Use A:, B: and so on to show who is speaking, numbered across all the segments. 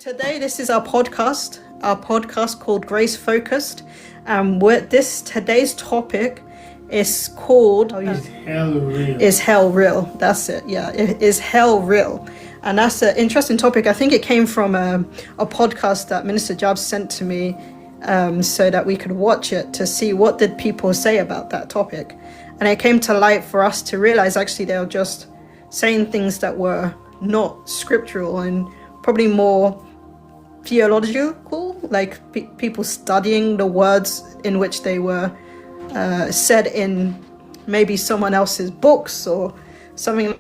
A: Today, this is our podcast called Grace Focused. Today's topic is called
B: Is hell real?
A: Is hell real? That's it. Yeah, is hell real? And that's an interesting topic. I think it came from a podcast that Minister Jabs sent to me, so that we could watch it to see what did people say about that topic. And it came to light for us to realize actually they were just saying things that were not scriptural and probably more theological, like people studying the words in which they were said in maybe someone else's books or something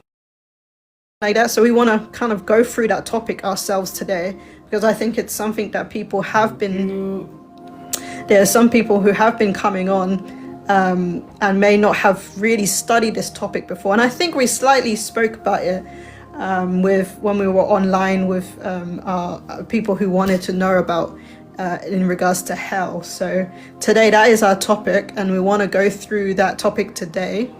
A: like that. So we want to kind of go through that topic ourselves today, because I think it's something that people have been, there are some people who have been coming on and may not have really studied this topic before. And I think we slightly spoke about it when we were online with our people who wanted to know about in regards to hell. So today that is our topic, and we want to go through that topic today.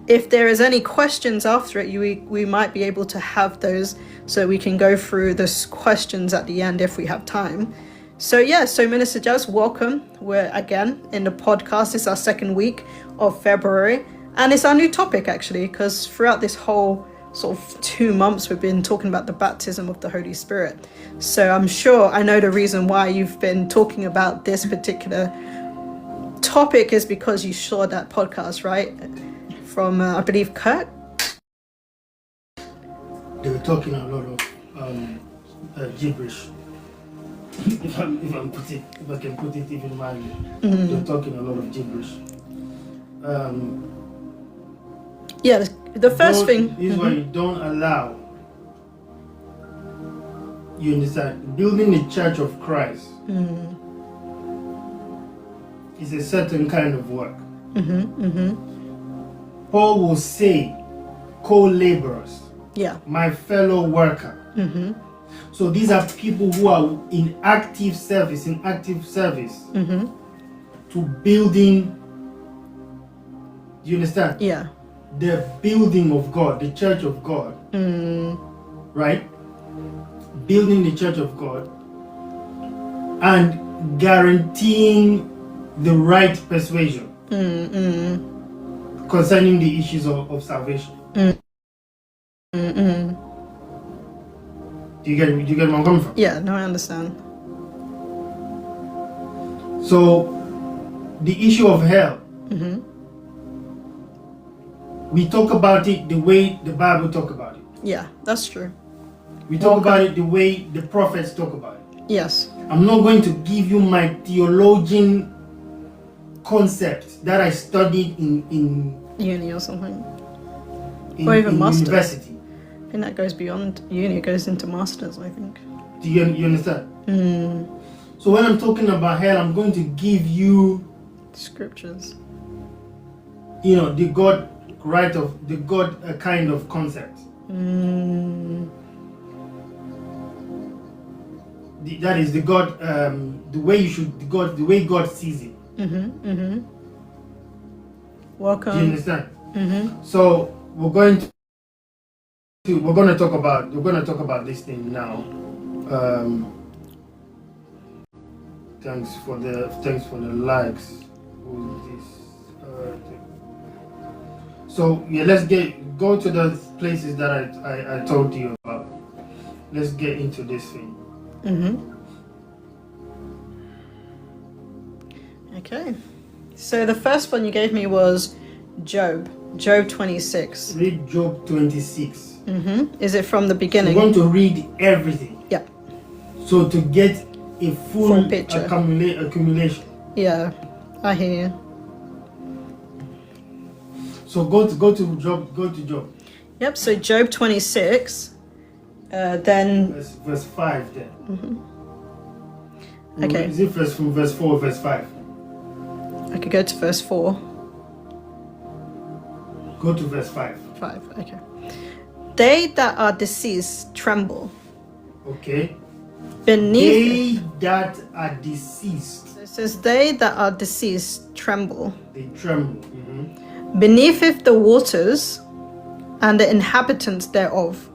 A: If there is any questions after it, we might be able to have those, so we can go through those questions at the end if we have time. So Minister Jazz, welcome. We're again in the podcast. It's our second week of February, and it's our new topic actually, because throughout this whole sort of 2 months we've been talking about the baptism of the Holy Spirit. So I'm sure I know the reason why you've been talking about this particular topic is because you saw that podcast, right? From I believe Kirk.
B: They were talking a lot of gibberish. If I can put it even mildly, they were talking a lot of gibberish.
A: The first thing
B: is why you don't allow. You understand? Building the Church of Christ is a certain kind of work. Paul will say, co-laborers, my fellow worker. So these are people who are in active service to building. Do you understand?
A: Yeah.
B: The building of God, the Church of God, right? Building the Church of God and guaranteeing the right persuasion concerning the issues of salvation. Do you get where I'm coming from?
A: Yeah, no, I understand.
B: So, the issue of hell, we talk about it the way the Bible talk about it.
A: Yeah, that's true.
B: We talk about it the way the prophets talk about it.
A: Yes.
B: I'm not going to give you my theologian concept that I studied in
A: uni or something.
B: or even university.
A: I think that goes beyond uni, it goes into masters, I think.
B: Do you understand? So when I'm talking about hell, I'm going to give you
A: scriptures.
B: The God kind of concept. That is the God, the way God sees it.
A: Welcome.
B: Do you understand? So we're going to talk about this thing now. Thanks for the likes. So let's go to the places that I told you about. Let's get into this thing.
A: Okay. So the first one you gave me was Job 26.
B: Read Job 26.
A: Is it from the beginning?
B: We're going to read everything.
A: Yeah.
B: So to get a full
A: picture.
B: Accumulation.
A: Yeah, I hear you.
B: So go to Job.
A: Yep, so Job 26, then...
B: Verse 5 then.
A: Okay.
B: Is it from verse 4 or verse 5?
A: I could go to verse 4.
B: Go to verse 5.
A: 5, okay. They that are deceased tremble.
B: Okay.
A: Beneath...
B: They that are deceased.
A: It says, they that are deceased tremble.
B: They tremble.
A: Beneath the waters and the inhabitants thereof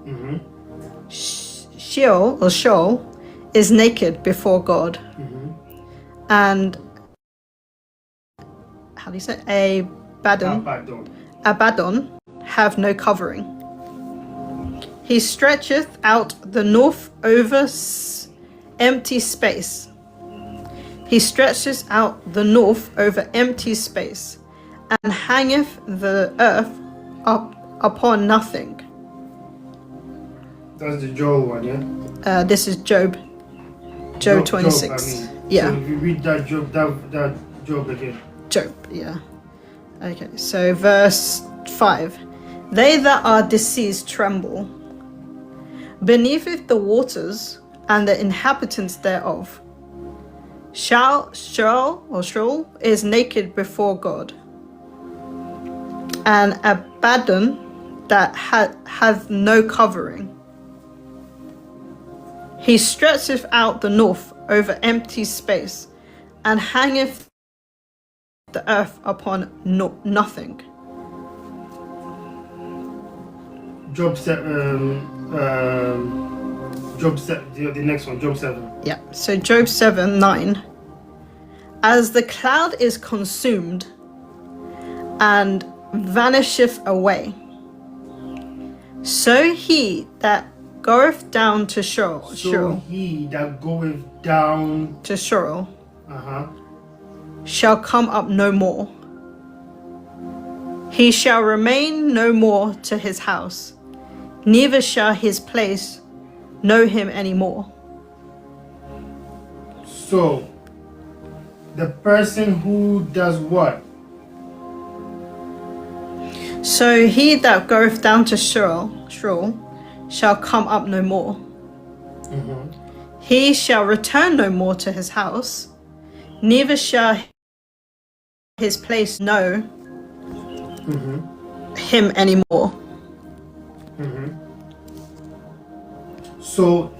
A: Sheol is naked before God. And how do you say? Abaddon have no covering. He stretcheth out the north over empty space. He stretches out the north over empty space, and hangeth the earth up upon nothing.
B: That's the Joel one, yeah?
A: This is Job 26.
B: Job,
A: yeah.
B: So if you read that Job again.
A: Job, yeah. Okay, so verse 5. They that are deceased tremble. Beneath the waters and the inhabitants thereof. Sheol is naked before God. And Abaddon that hath no covering. He stretcheth out the north over empty space, and hangeth the earth upon nothing.
B: The next one, Job 7.
A: Yeah, so Job 7:9. As the cloud is consumed and vanisheth away, so he that goeth down to Sheol.
B: So he that goeth down
A: to Sheol shall come up no more. He shall remain no more to his house, neither shall his place know him any more.
B: So, the person who does what?
A: So he that goeth down to Sheol shall come up no more. He shall return no more to his house, neither shall his place know him anymore.
B: So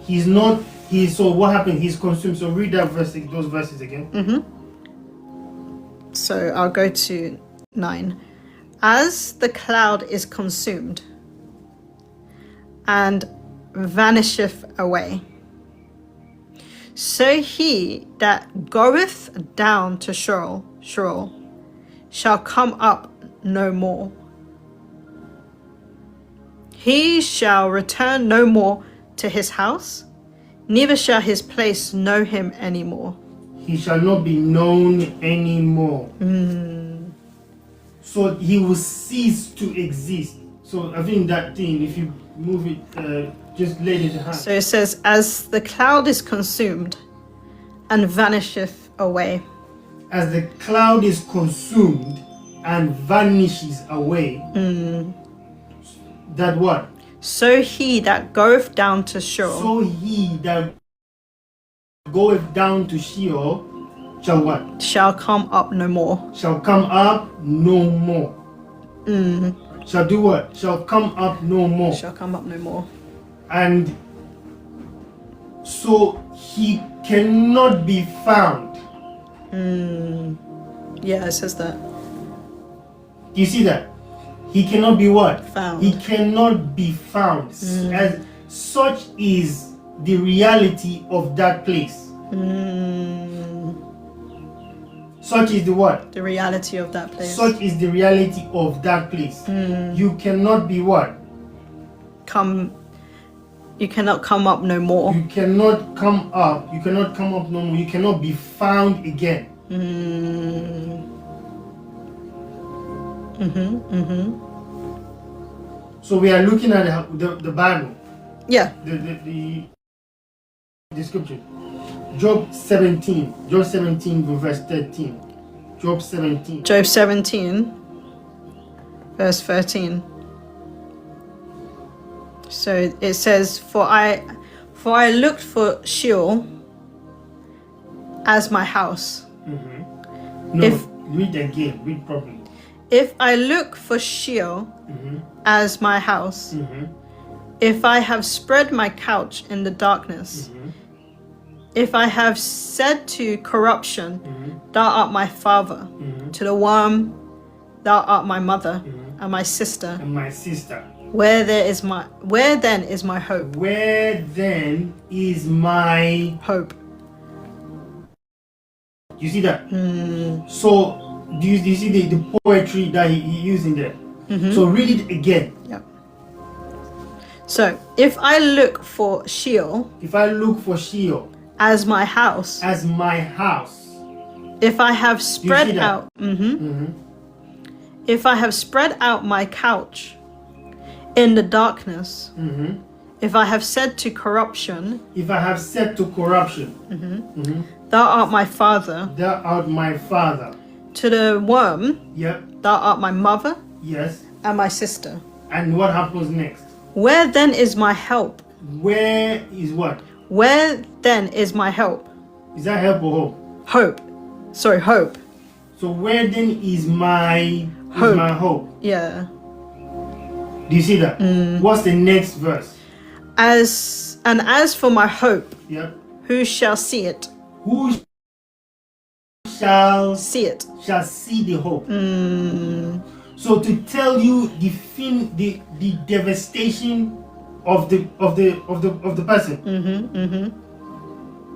B: so what happened? He's consumed. So read those verses again.
A: So I'll go to 9. As the cloud is consumed and vanisheth away, so he that goeth down to Sheol shall come up no more. He shall return no more to his house, neither shall his place know him anymore.
B: He shall not be known anymore. So he will cease to exist. So I think that thing, if you move it, just lay it in the hand.
A: So it says, as the cloud is consumed and vanisheth away.
B: As the cloud is consumed and vanishes away. That what?
A: So he that goeth down to Sheol.
B: So he that goeth down to Sheol shall what?
A: Shall come up no more.
B: Shall come up no more. Shall do what? Shall come up no more.
A: Shall come up no more.
B: And so he cannot be found.
A: Yeah, it says that.
B: Do you see that? He cannot be what?
A: Found.
B: He cannot be found. As such is the reality of that place. Such is the what?
A: The reality of that place.
B: Such is the reality of that place. You cannot be what?
A: You cannot come up no more.
B: You cannot come up. You cannot come up no more. You cannot be found again. So we are looking at the Bible.
A: Yeah.
B: The scripture. Job 17 verse 13. Job 17
A: verse 13. So it says, For I looked for Sheol as my house.
B: Read again. Read properly.
A: If I look for Sheol as my house, if I have spread my couch in the darkness, if I have said to corruption, thou art my father, to the worm, thou art my mother and my sister. Where then is my hope?
B: Where then is my
A: Hope.
B: You see that? So do you see the poetry that he used in there? So read it again.
A: Yeah. So if I look for Sheol
B: If I look for Sheol
A: as my house,
B: as my house,
A: if I have spread
B: see that?
A: out, if I have spread out my couch in the darkness, if I have said to corruption,
B: if I have said to corruption,
A: thou art my father,
B: thou art my father.
A: to the worm,
B: Yep.
A: thou art my mother
B: Yes.
A: and my sister.
B: And what happens next?
A: Where then is my help?
B: Where is what?
A: Where then is my help?
B: Is that help or hope?
A: Hope. Sorry, hope.
B: So where then is my
A: Hope.
B: my hope?
A: Yeah.
B: Do you see that? What's the next verse?
A: As for my hope,
B: Yep.
A: who shall see it?
B: Who shall
A: See it.
B: see the hope? So to tell you the devastation of the person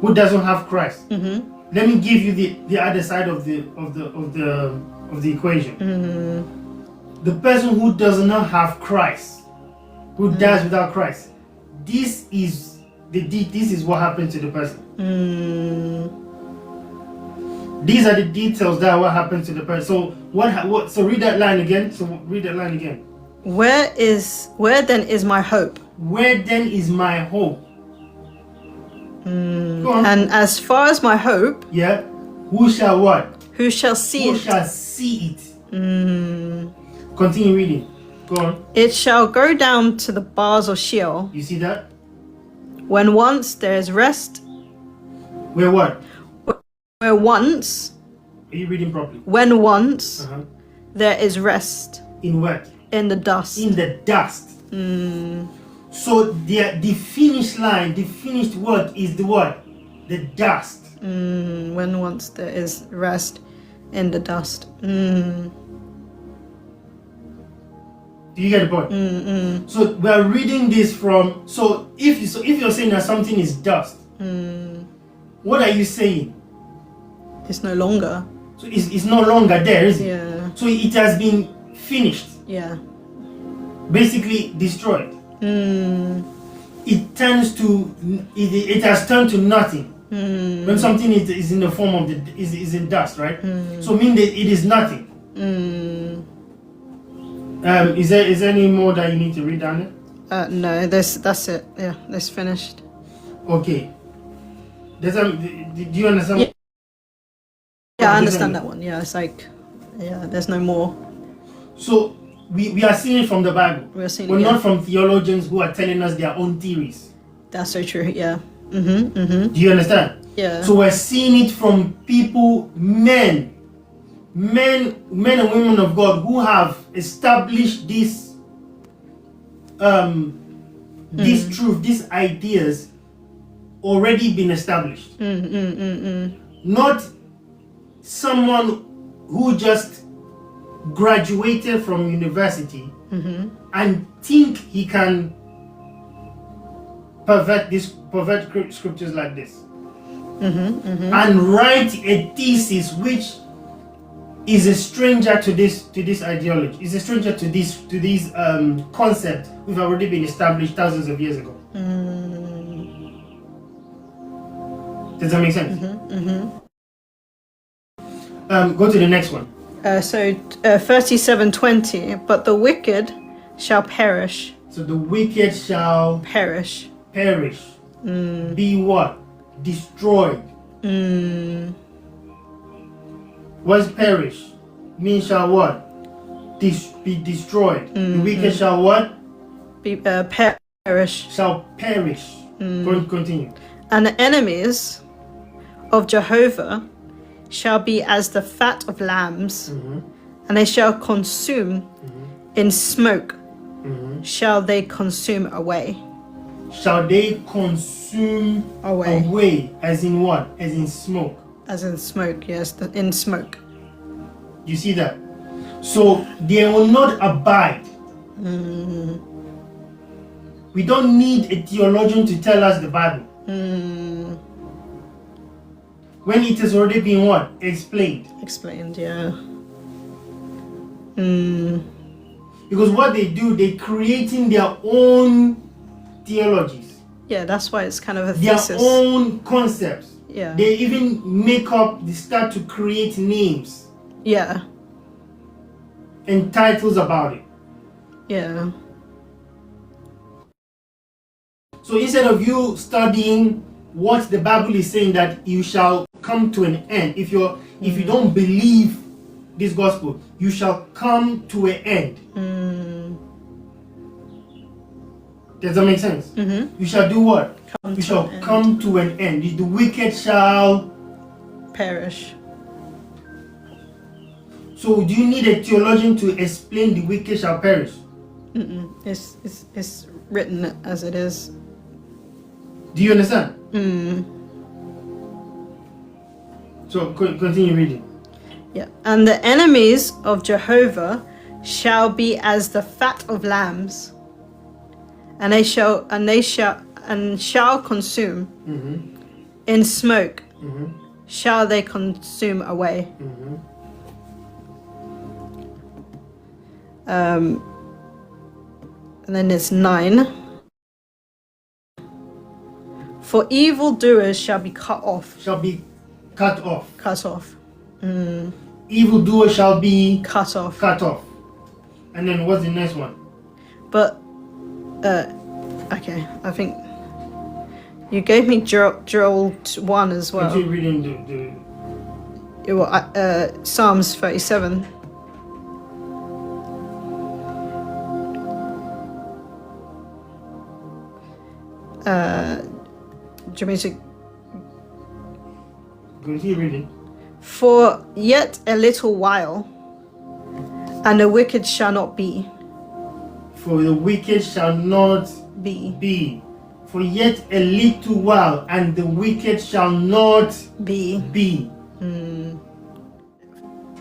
B: who doesn't have Christ. Let me give you the other side of the equation. The person who does not have Christ, who dies without Christ, this is what happened to the person. These are the details that what happened to the person. So what? So read that line again.
A: Where then is my hope?
B: Where then is my hope? Go on.
A: And as far as my hope,
B: Yeah. Who shall what?
A: who shall see
B: Who
A: it?
B: shall see it? Continue reading. Go on.
A: It shall go down to the bars of Sheol.
B: You see that?
A: When once there is rest,
B: Where what?
A: where once,
B: Are you reading properly?
A: when once
B: Uh-huh.
A: there is rest
B: In what?
A: in the dust.
B: In the dust. So the finish line, the finished work is the what? The dust.
A: When once there is rest in the dust.
B: Do you get the point? So we are reading this from. So if you're saying that something is dust, what are you saying?
A: It's no longer.
B: So it's no longer there, is it?
A: Yeah.
B: So it has been finished,
A: Yeah.
B: basically destroyed. It turns to it has turned to nothing. When something is in the form of is in dust, right? So mean that it is nothing. Is there any more that you need to read down there?
A: No, that's it. Yeah, that's finished.
B: Okay. Do you understand?
A: Yeah, I understand that one. Yeah, it's like, yeah, there's no more.
B: So we are seeing it from the Bible.
A: We're seeing
B: We're
A: it, yeah.
B: not from theologians who are telling us their own theories.
A: That's so true. Yeah.
B: Do you understand?
A: Yeah.
B: So we're seeing it from people, men and women of God who have established this this truth, these ideas already been established. Not someone who just graduated from university and think he can pervert scriptures like this and write a thesis which is a stranger to this ideology, is a stranger to this concept we've already been established thousands of years ago. Does that make sense? Go to the next one.
A: So 37:20. But the wicked shall perish.
B: So the wicked shall
A: Perish.
B: perish. Be what? Destroyed. What's perish? Means shall what? Be destroyed. The wicked shall what?
A: Be perish.
B: Shall perish. Continue.
A: And the enemies of Jehovah shall be as the fat of lambs, and they shall consume in smoke. Shall they consume away?
B: Shall they consume away? As in what? As in smoke.
A: As in smoke, yes, in smoke.
B: You see that? So they will not abide. We don't need a theologian to tell us the Bible. When it has already been what? Explained.
A: Explained, yeah.
B: Because what they do, they're creating their own theologies.
A: Yeah, that's why it's kind of a
B: Their
A: thesis.
B: own concepts.
A: Yeah.
B: They even they start to create names
A: Yeah.
B: and titles about it.
A: Yeah.
B: So instead of you studying what the Bible is saying, that you shall come to an end, if you don't believe this gospel, you shall come to an end. Does that make sense? You shall do what? You shall come to an end. The wicked shall
A: Perish.
B: So do you need a theologian to explain the wicked shall perish?
A: It's written as it is.
B: Do you understand? So continue reading.
A: Yeah. And the enemies of Jehovah shall be as the fat of lambs, and shall consume. In smoke shall they consume away. And then it's 9. For evildoers shall be cut off.
B: Shall be cut off.
A: Cut off.
B: Evildoer shall be
A: Cut off.
B: cut off. And then what's the next one?
A: But, okay, I think you gave me Joel 1 as well.
B: Continue reading
A: Psalms 37. Do you want me to?
B: Continue reading.
A: For yet a little while, and the wicked shall not be.
B: For the wicked shall not be. For yet a little while, and the wicked shall not be.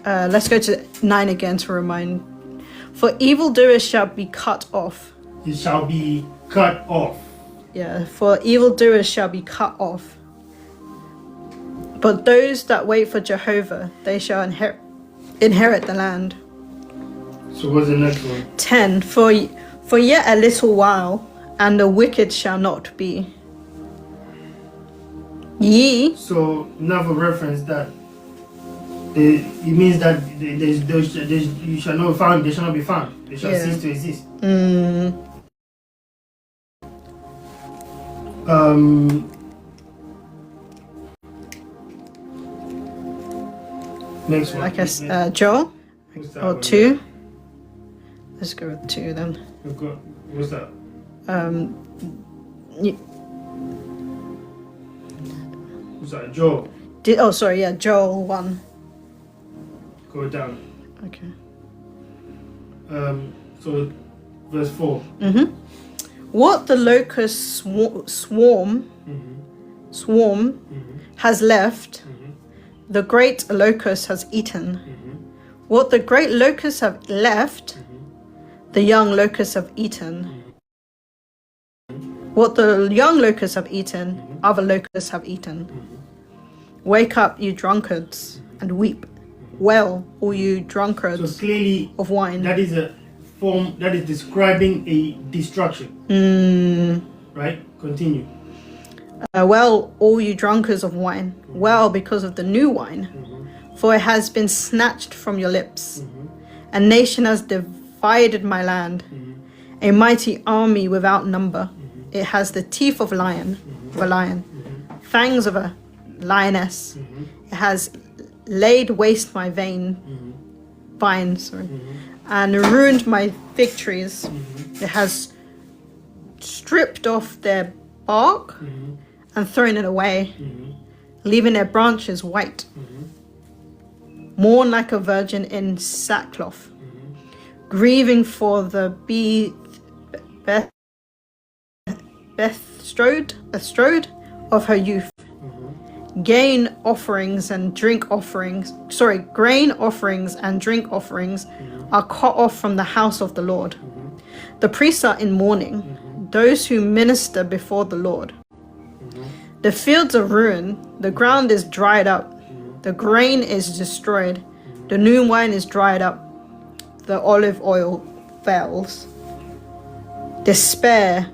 A: Let's go to 9 again to remind. For evildoers shall be cut off.
B: It shall be cut off.
A: Yeah, for evildoers shall be cut off. But those that wait for Jehovah, they shall inherit the land.
B: So what's the next one?
A: 10. For yet a little while, and the wicked shall not be. Ye.
B: So now for reference that it means that you shall not be found. They shall not be found. They shall cease to exist. Next one.
A: Like Joel or 2. Let's go with 2 then.
B: What's that? What's that? Joel.
A: Joel 1.
B: Go down.
A: Okay.
B: So verse 4.
A: What the locust swarm has left, the great locust has eaten. What the great locusts have left, the young locusts have eaten. What the young locusts have eaten, other locusts have eaten. Wake up, you drunkards, and weep. Well, all you drunkards
B: So clearly
A: of wine.
B: that is a form that is describing a destruction. Right? Continue.
A: Well, all you drunkards of wine. Well, because of the new wine. For it has been snatched from your lips. A nation has divided my land. A mighty army without number. It has the teeth of a lion, fangs of a lioness. It has laid waste my vines, and ruined my fig trees. It has stripped off their bark and thrown it away, leaving their branches white. Mourn like a virgin in sackcloth, grieving for the bestrode of her youth. Grain offerings and drink offerings are cut off from the house of the Lord. The priests are in mourning, those who minister before the Lord. The fields are ruined, the ground is dried up, the grain is destroyed, the new wine is dried up, the olive oil fails. Despair,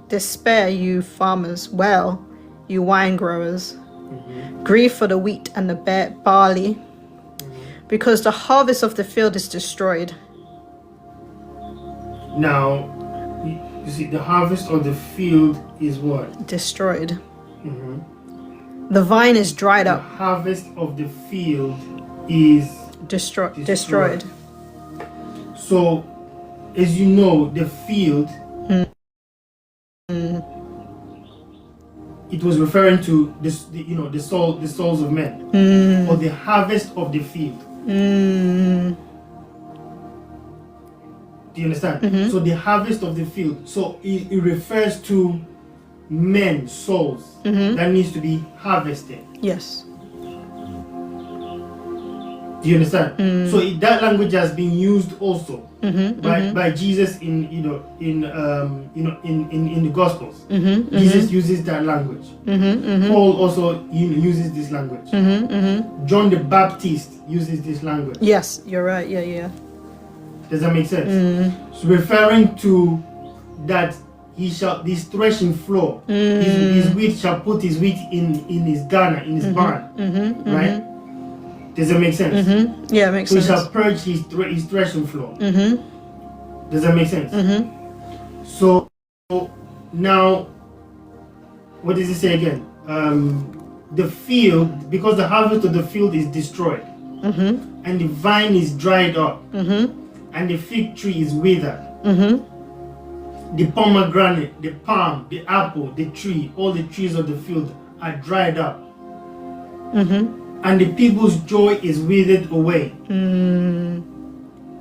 A: despair, you farmers, wail, you wine growers. Grieve for the wheat and the barley, because the harvest of the field is destroyed.
B: Now, you see, the harvest of the field is what?
A: Destroyed. The vine is dried
B: The
A: up.
B: harvest of the field is
A: Destroyed.
B: So, as you know, the field, it was referring to this, the souls of men, or the harvest of the field. Do you understand? So the harvest of the field. So it refers to men's souls that needs to be harvested.
A: Yes.
B: Do you understand? So that language has been used also by Jesus in the Gospels. Jesus uses that language. Paul also uses this language. John the Baptist uses this language.
A: Yes, you're right. Yeah.
B: Does that make sense? It's referring to that this threshing floor, his wheat shall put his wheat in his garner, in his barn, right? Does that make sense?
A: Yeah, it makes
B: So he
A: sense.
B: shall purge his threshing floor. Does that make sense? So now, what does it say again? The field, because the harvest of the field is destroyed, and the vine is dried up, and the fig tree is withered. The pomegranate, the palm, the apple, the tree, all the trees of the field are dried up. And the people's joy is withered away.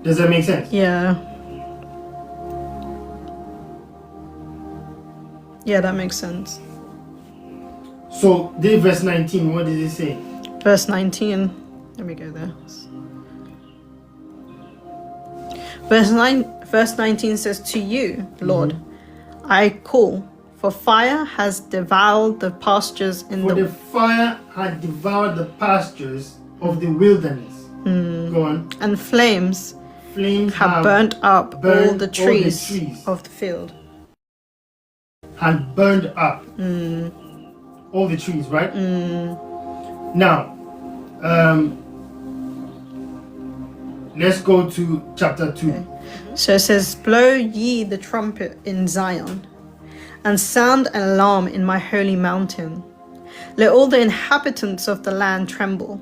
B: Does that make sense?
A: Yeah. Yeah, that makes sense.
B: So, this verse 19, what does it say?
A: Verse 19. Let me go there. Verse 19 says, "To you, Lord, I call, for fire has devoured the pastures in
B: For the fire had devoured the pastures of the wilderness. Go on.
A: and flames
B: Flames
A: have burnt up all
B: burned
A: the trees of the field."
B: had burned up all the trees, right? Now, let's go to chapter 2.
A: Okay. So it says, "Blow ye the trumpet in Zion, and sound an alarm in my holy mountain. Let all the inhabitants of the land tremble.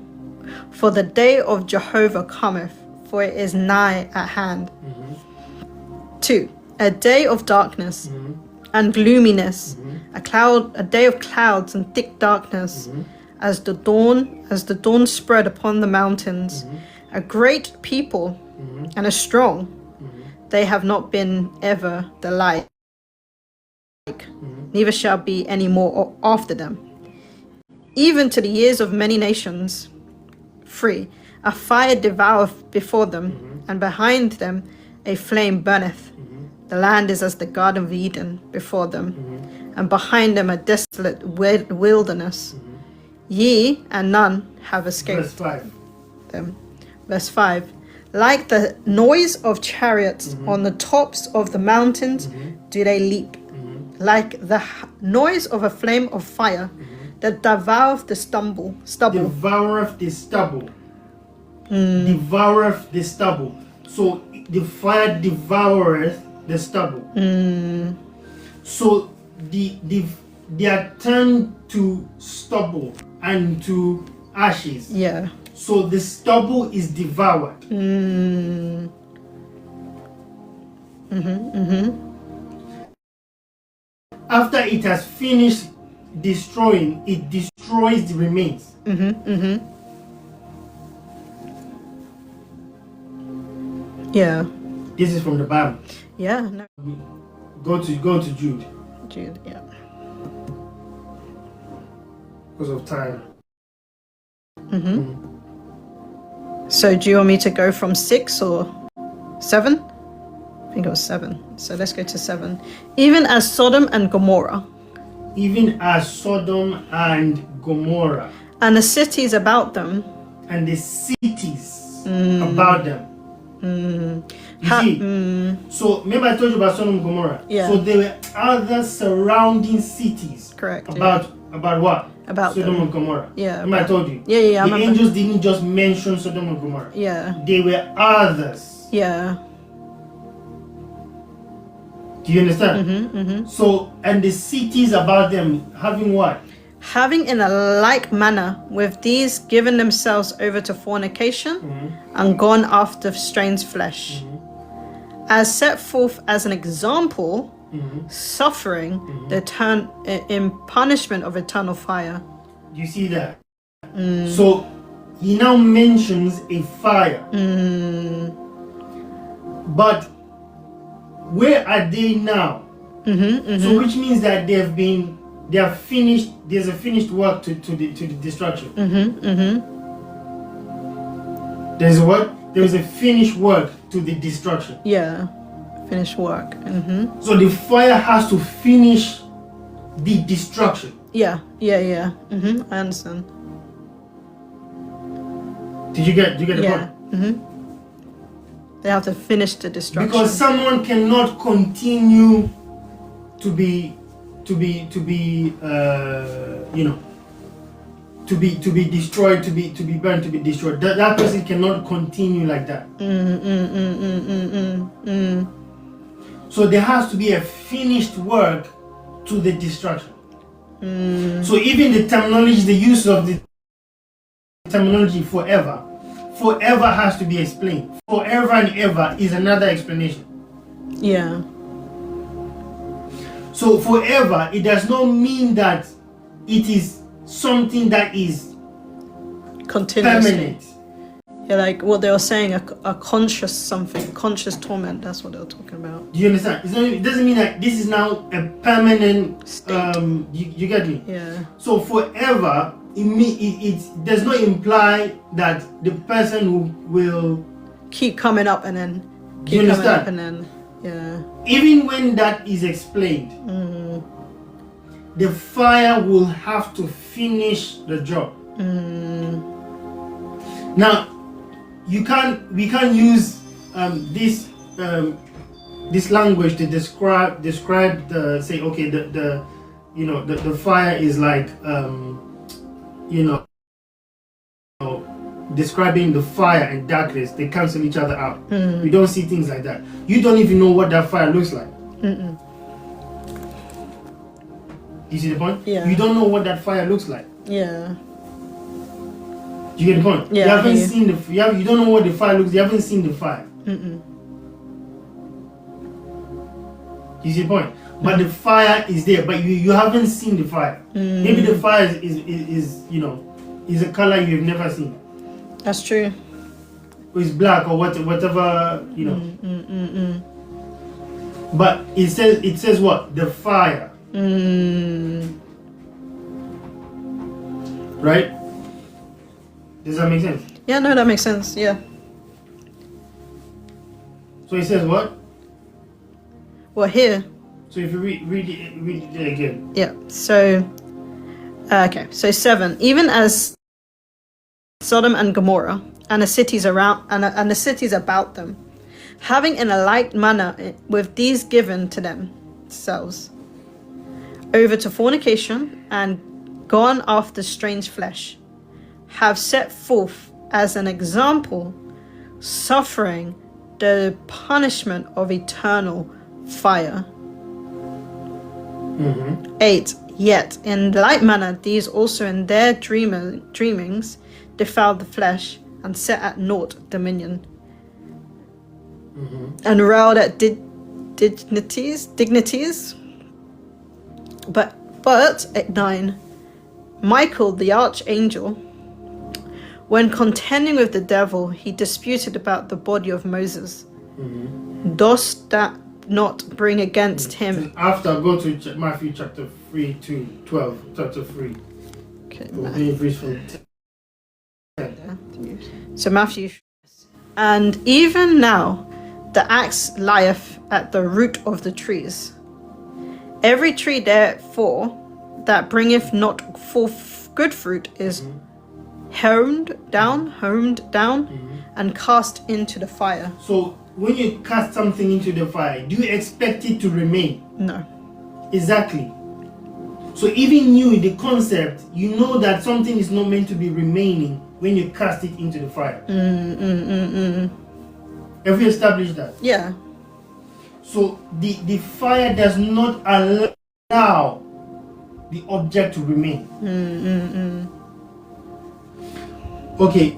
A: For the day of Jehovah cometh, for it is nigh at hand." 2. A day of darkness and gloominess, a day of clouds and thick darkness, as the dawn spread upon the mountains, a great people and a strong. They have not been ever the like, neither shall be any more after them. Even to the years of many nations. 3. A fire devoureth before them, and behind them a flame burneth. The land is as the Garden of Eden before them, and behind them a desolate wilderness. Ye and none have escaped
B: Verse 5.
A: them. Verse 5. Like the noise of chariots on the tops of the mountains do they leap. Like the noise of a flame of fire that devoureth the stubble.
B: Devoureth the stubble. Devoureth the stubble. So the fire devoureth the stubble. So they are turned to stubble and to ashes.
A: Yeah.
B: So the stubble is devoured. After it has finished destroying, it destroys the remains.
A: Yeah.
B: This is from the Bible.
A: Yeah. No.
B: Go to Jude
A: Jude. Yeah.
B: because of time.
A: So do you want me to go from 6 or 7? think it was 7. So let's go to 7. Even as Sodom and Gomorrah
B: Even as Sodom and Gomorrah
A: and the cities about them.
B: and the cities about them. You see, so remember I told you about Sodom and Gomorrah.
A: Yeah.
B: So there were other surrounding cities.
A: Correct,
B: About what?
A: About
B: Sodom
A: them.
B: and Gomorrah.
A: Yeah,
B: Remember I told you.
A: Yeah, I
B: The
A: remember.
B: angels didn't just mention Sodom and Gomorrah.
A: Yeah.
B: There were others.
A: Yeah.
B: Do you understand? So, and the cities about them having what?
A: Having in a like manner with these given themselves over to fornication and gone after strange flesh, as set forth as an example, suffering the in punishment of eternal fire.
B: Do you see that? So he now mentions a fire. But where are they now? So which means that they are finished. There's a finished work to the destruction. There's what? There's a finished work to the destruction.
A: Yeah. Finished work.
B: So the fire has to finish the destruction.
A: Yeah. I understand.
B: Did you get the
A: Yeah.
B: point?
A: They have to finish the destruction.
B: Because someone cannot continue to be to be destroyed, to be burned, to be destroyed. That person cannot continue like that. So there has to be a finished work to the destruction. So even the terminology, the use of the terminology forever has to be explained. Forever and ever is another explanation.
A: Yeah.
B: So forever, it does not mean that it is something that is
A: Continuously.
B: permanent.
A: Yeah, like what they were saying, a conscious something, conscious torment. That's what they were talking about.
B: Do you understand? It doesn't mean that this is now a permanent
A: State.
B: You get me?
A: Yeah.
B: So forever, it does not imply that the person who will,
A: Keep coming up and then
B: Do you
A: keep coming
B: understand?
A: up and then yeah.
B: even when that is explained, the fire will have to finish the job. Now, we can't use this language to describe the, say, okay, the fire is like describing the fire and darkness. They cancel each other out. We don't see things like that. You don't even know what that fire looks like. You see the point?
A: Yeah.
B: You don't know what that fire looks like.
A: Yeah.
B: Do you get the point?
A: Yeah,
B: You
A: I
B: haven't
A: hear
B: seen you don't know what the fire looks. You haven't seen the fire. You see the point? But the fire is there, but you haven't seen the fire. Maybe the fire is a color you've never seen.
A: That's true.
B: Or it's black or whatever. But it says what? The fire. Right? Does that make sense?
A: Yeah, no, that makes sense. Yeah.
B: So it says what?
A: Well, here.
B: So if you read it again.
A: Yeah. So, okay. So 7. Even as Sodom and Gomorrah and the cities around and the cities about them, having in a like manner with these given to themselves over to fornication and gone after strange flesh, have set forth as an example, suffering the punishment of eternal fire. 8. Yet in like manner these also in their dreamings defiled the flesh and set at naught dominion, and railed at dignities. But at 9, Michael the archangel, when contending with the devil, he disputed about the body of Moses. Dost that not bring against him?
B: After, go to Matthew chapter 3 to 12. Chapter 3.
A: Okay,
B: We'll be in verse 10.
A: so Matthew. And even now the axe lieth at the root of the trees. Every tree therefore that bringeth not forth good fruit is hewn down, and cast into the fire.
B: So when you cast something into the fire, do you expect it to remain?
A: No.
B: Exactly. So even you, in the concept, you know that something is not meant to be remaining when you cast it into the fire. Have we established that?
A: Yeah.
B: So the fire does not allow the object to remain. Okay,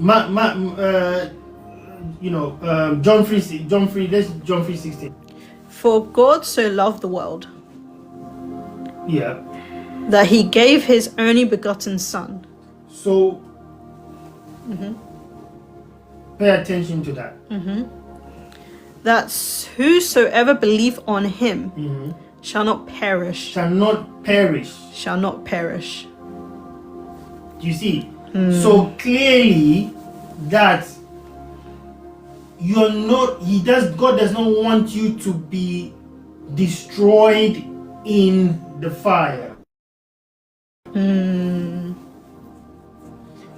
B: John 3:16.
A: For God so loved the world
B: Yeah.
A: that he gave his only begotten Son.
B: So pay attention to that.
A: That whosoever believe on him shall not perish.
B: Shall not perish.
A: Shall not perish.
B: Do you see? So clearly that you're not, God does not want you to be destroyed in the fire.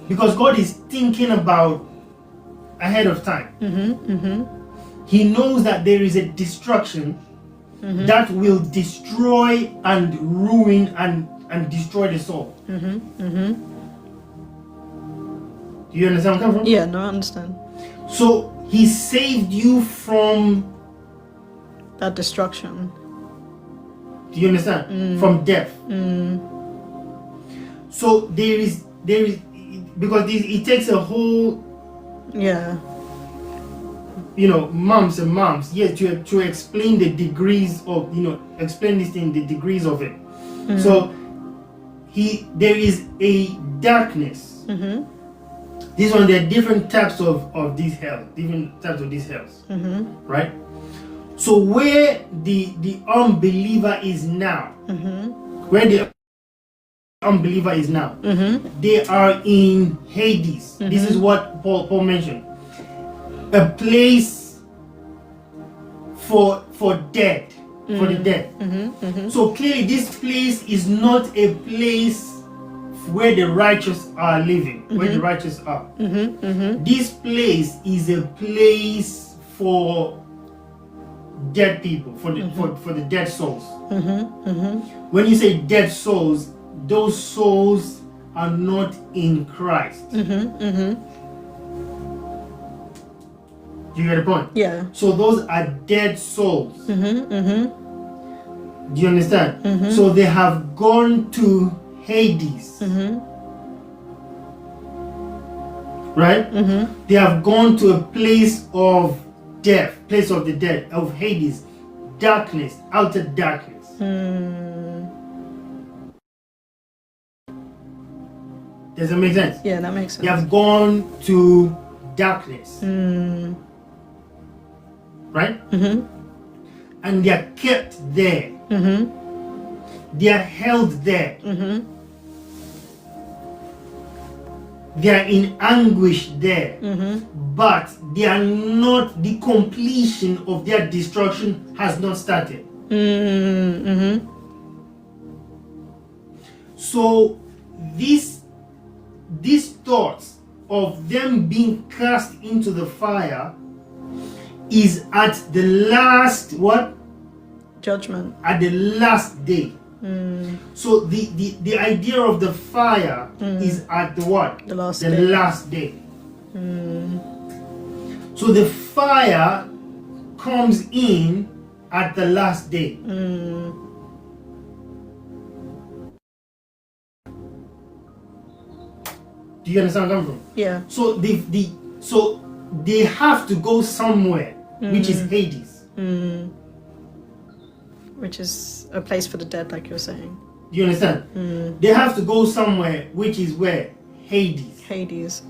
B: Because God is thinking about ahead of time. He knows that there is a destruction that will destroy and ruin and destroy the soul. Do you understand where I'm coming from?
A: Yeah, no, I understand.
B: So he saved you from
A: That destruction.
B: do you understand? From death. So there is because it takes a whole
A: Yeah.
B: months and months, yes, to explain the degrees of, explain this thing, the degrees of it. So there is a darkness. This one, there are different types of these hells, right? So where the unbeliever is now, they are in Hades. This is what Paul mentioned. A place for dead, for the dead. So clearly this place is not a place where the righteous are living, where the righteous are. This place is a place for dead people, for the dead souls. When you say dead souls, those souls are not in Christ. Do you get the point?
A: Yeah.
B: So those are dead souls. Do you understand? So they have gone to Hades. Right? They have gone to a place of death, place of the dead, of Hades, darkness, outer darkness. Does that make sense?
A: Yeah, that makes sense.
B: They have gone to darkness. Right? And they are kept there. They are held there. They are in anguish there. But they are not, the completion of their destruction has not started. So these thoughts of them being cast into the fire is at the last what?
A: Judgment.
B: At the last day. So the idea of the fire is at the what?
A: The last
B: the
A: day.
B: last day. So the fire comes in at the last day. Do you understand where I'm coming from?
A: Yeah.
B: So so they have to go somewhere, which is Hades.
A: Which is a place for the dead, like you're saying.
B: Do you understand? They have to go somewhere, which is where? Hades.
A: Hades.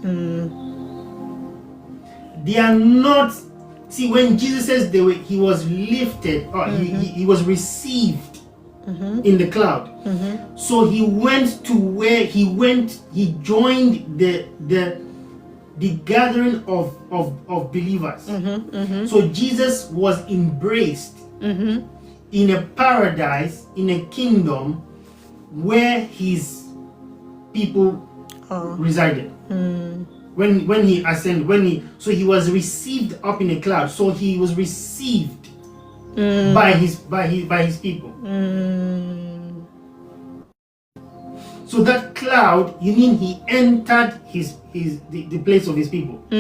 B: They are not. See, when Jesus says he was lifted, or he was received in the cloud. So he went to where he went. He joined the gathering of believers. So Jesus was embraced in a paradise, in a kingdom where his people resided. When he ascended, so he was received up in a cloud. So he was received by his people. So that cloud, you mean he entered the place of his people. Do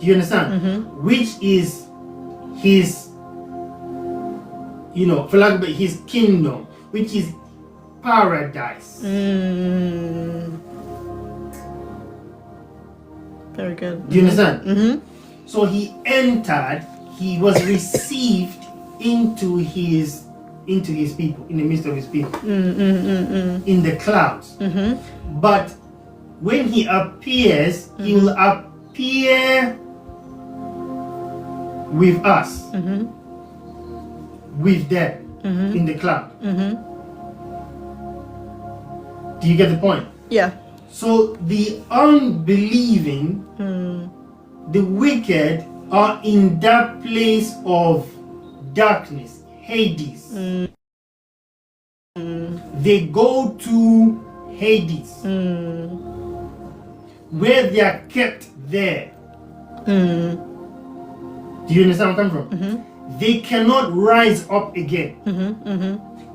B: you understand? Which is his, for lack of his kingdom, which is paradise.
A: Very good.
B: Do you understand? So he entered, he was received into his people, in the midst of his people, in the clouds. But when he appears, he will appear with us, with them, in the cloud. Do you get the point?
A: Yeah.
B: So the unbelieving, the wicked are in that place of darkness, Hades. They go to Hades, where they are kept there. Do you understand where I'm coming from? They cannot rise up again.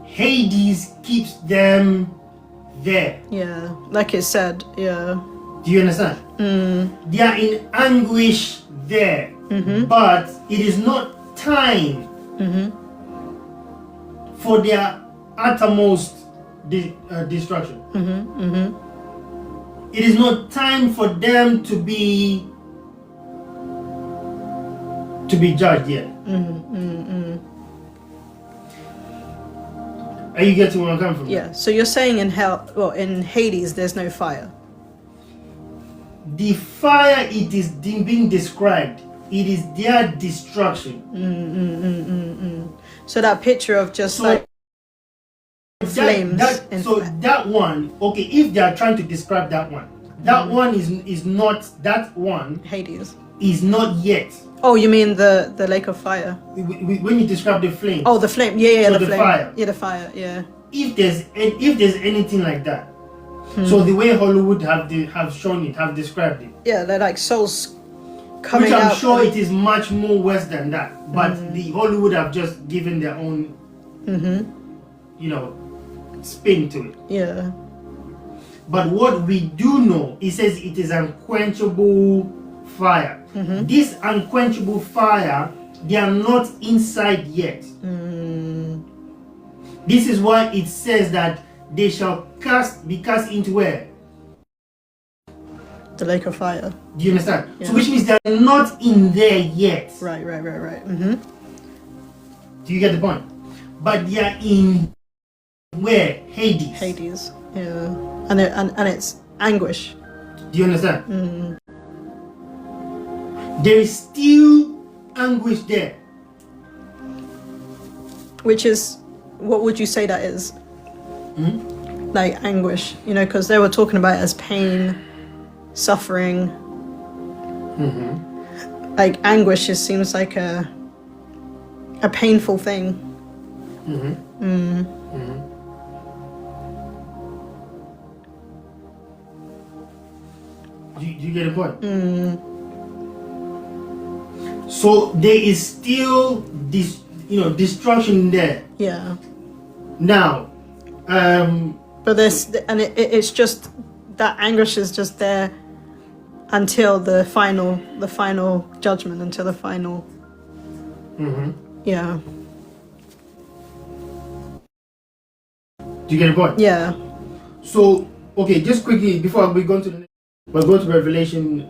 B: Hades keeps them there.
A: Yeah, like it said. Yeah.
B: Do you understand? They are in anguish there, but it is not time for their uttermost destruction. It is not time for them to be judged yet. Are you getting where I'm coming from?
A: Yeah. So you're saying in hell, well, in Hades, there's no fire.
B: The fire it is being described, it is their destruction.
A: So that picture of just like flames.
B: That one, okay, if they are trying to describe that one, that one is not, that one
A: Hades
B: is not yet.
A: Oh, you mean the lake of fire?
B: When you describe the flame.
A: Oh, the flame. Yeah,
B: So
A: the flame.
B: fire.
A: Yeah, the fire. Yeah.
B: If there's anything like that, so the way Hollywood have shown it, have described it,
A: Yeah, they're like souls coming
B: which I'm
A: out.
B: sure it is much more worse than that. But the Hollywood have just given their own, spin to it.
A: Yeah.
B: But what we do know, it says it is unquenchable fire. This unquenchable fire, they are not inside yet. This is why it says that they shall be cast into where?
A: The lake of fire.
B: Do you understand?
A: Yeah.
B: So which means they are not in there yet.
A: Right.
B: Do you get the point? But they are in where? Hades.
A: Hades. Yeah. And it's anguish.
B: Do you understand? There is still anguish there.
A: Which is, what would you say that is? Like anguish, because they were talking about it as pain, suffering. Like anguish just seems like a painful thing.
B: Do you get the point? So there is still this, destruction there.
A: Yeah.
B: Now,
A: But it's just that anguish is just there until the final judgment, until the final. Yeah.
B: do you get the point?
A: Yeah.
B: So, okay, just quickly before we go to the next, we'll go to Revelation,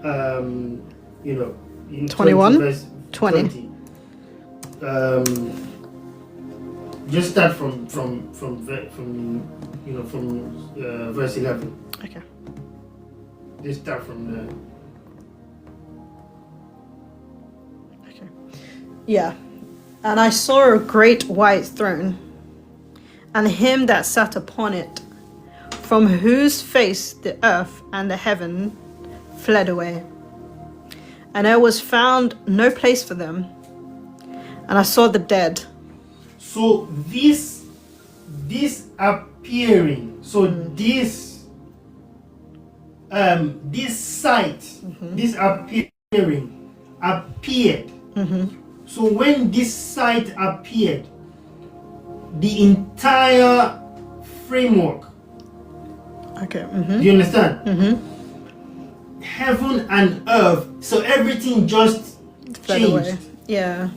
B: in
A: 21?
B: 20, verse
A: 20.
B: Just start from verse 11.
A: Okay.
B: Just start from the.
A: Okay. Yeah. And I saw a great white throne, and him that sat upon it, from whose face the earth and the heaven fled away, and there was found no place for them. And I saw the dead.
B: So this appearing, so this sight, this appearing appeared. So when this sight appeared, the entire framework,
A: Okay.
B: do you understand? Heaven and earth, so everything just
A: Fled away.
B: changed.
A: Yeah.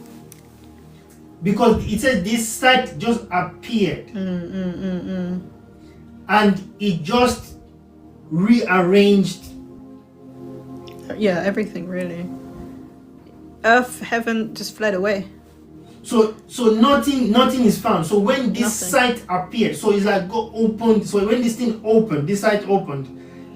B: Because it says this sight just appeared. And it just rearranged.
A: Yeah, everything really. Earth, heaven just fled away.
B: So nothing is found. So when this
A: Nothing.
B: sight appeared, so it's like God opened. So when this thing opened, this sight opened,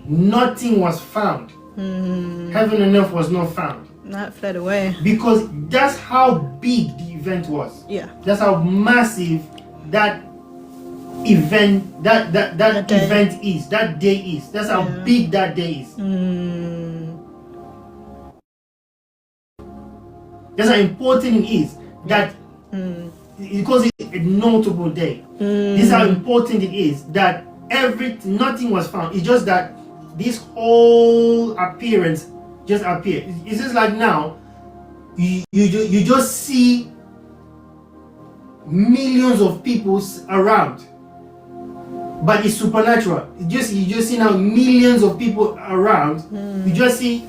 B: nothing was found. Heaven and earth was not found.
A: That fled away.
B: Because that's how big the event was.
A: Yeah.
B: That's how massive that event that
A: day.
B: event is. That day is. That's how
A: Yeah.
B: big that day is. That's how important it is. That because it's a notable day. This is how important it is that nothing was found. It's just that this whole appearance just appeared. It's just like now you just see millions of people around, but it's supernatural. You just see now millions of people around. You just see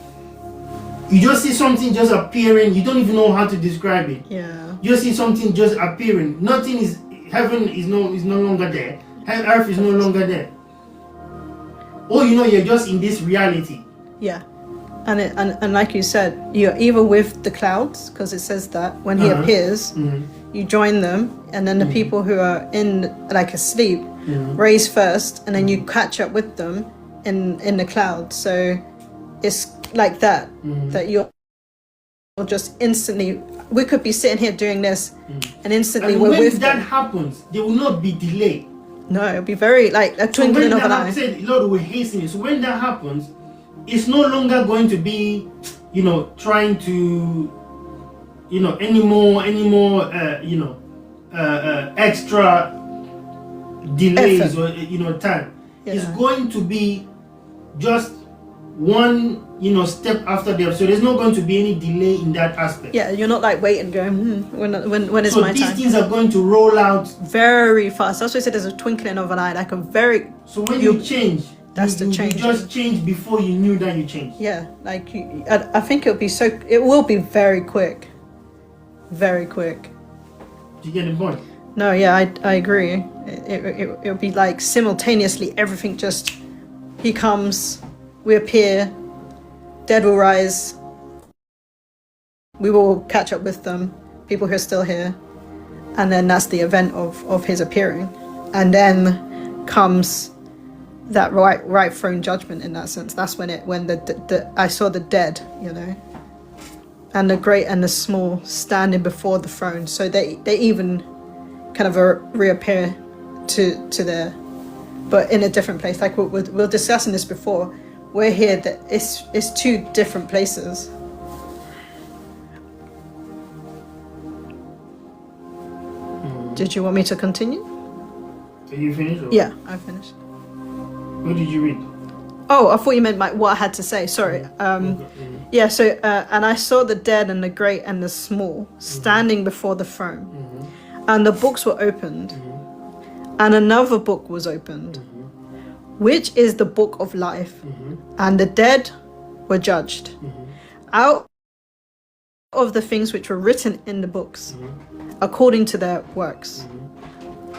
B: something just appearing. You don't even know how to describe it.
A: Yeah.
B: You just see something just appearing. Nothing is. Heaven is no longer there. Earth is no longer there. Oh, you're just in this reality.
A: Yeah. And like you said, you're either with the clouds, because it says that when he appears, you join them, and then the people who are in like asleep raise first, and then you catch up with them in the clouds. So it's like that you're just instantly. We could be sitting here doing this, and instantly
B: And
A: we're
B: when
A: with
B: that
A: them.
B: happens, there will not be delay.
A: No, it'll be very like a
B: So when
A: twinkling of
B: that
A: an
B: happens,
A: eye.
B: said, Lord will hasten it. So when that happens, it's no longer going to be, trying to, any more, extra delays
A: Effort.
B: or, time. It's
A: Yeah.
B: going to be just one, step after the other. So there's not going to be any delay in that aspect.
A: Yeah, you're not like waiting, going, when is
B: So
A: my
B: these
A: time?
B: things are going to roll out.
A: Very fast. That's why I said there's a twinkling of an eye, like a very
B: So when you change,
A: that's the
B: you
A: change.
B: just changed before you knew that you changed.
A: yeah, like I think it will be very quick, very quick.
B: Do you get the point?
A: No, yeah, I agree. It'll be like simultaneously everything just, he comes, we appear, dead will rise, we will catch up with them, people who are still here, and then that's the event of his appearing, and then comes that right throne judgment. In that sense, that's when I saw the dead, and the great and the small standing before the throne. So they even kind of reappear to there, but in a different place. Like we're discussing this before. We're here. That it's two different places. Did you want me to continue?
B: Are you finished? Or?
A: Yeah, I finished.
B: What did you read?
A: Oh, I thought you meant what I had to say. Sorry. Yeah. So and I saw the dead and the great and the small standing before the throne, and the books were opened, and another book was opened, which is the book of life, and the dead were judged out of the things which were written in the books, according to their works.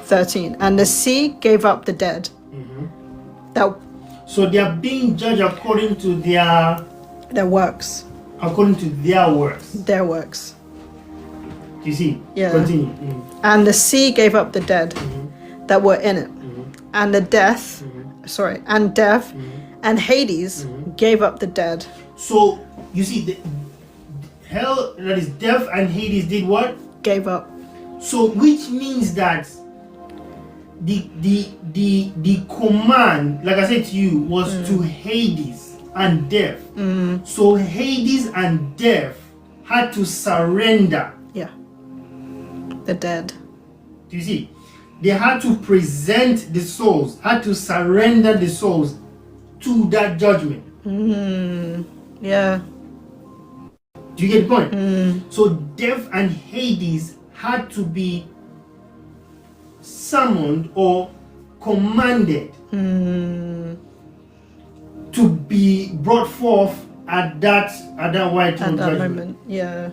A: 13. And the sea gave up the dead.
B: So they are being judged according to
A: Their works.
B: according to their works.
A: Their works.
B: You see?
A: Yeah.
B: Continue.
A: And the sea gave up the dead that were in it. And the death, and death and Hades gave up the dead.
B: So you see, the hell, that is death and Hades, did what?
A: Gave up.
B: So which means that the command, like I said to you, was to Hades. and death. So Hades and death had to surrender.
A: Yeah. The dead.
B: Do you see? They had to present the souls, had to surrender the souls to that judgment.
A: Yeah.
B: Do you get the point? So death and Hades had to be summoned or commanded to be brought forth at that white throne
A: At that
B: judgment.
A: moment. Yeah.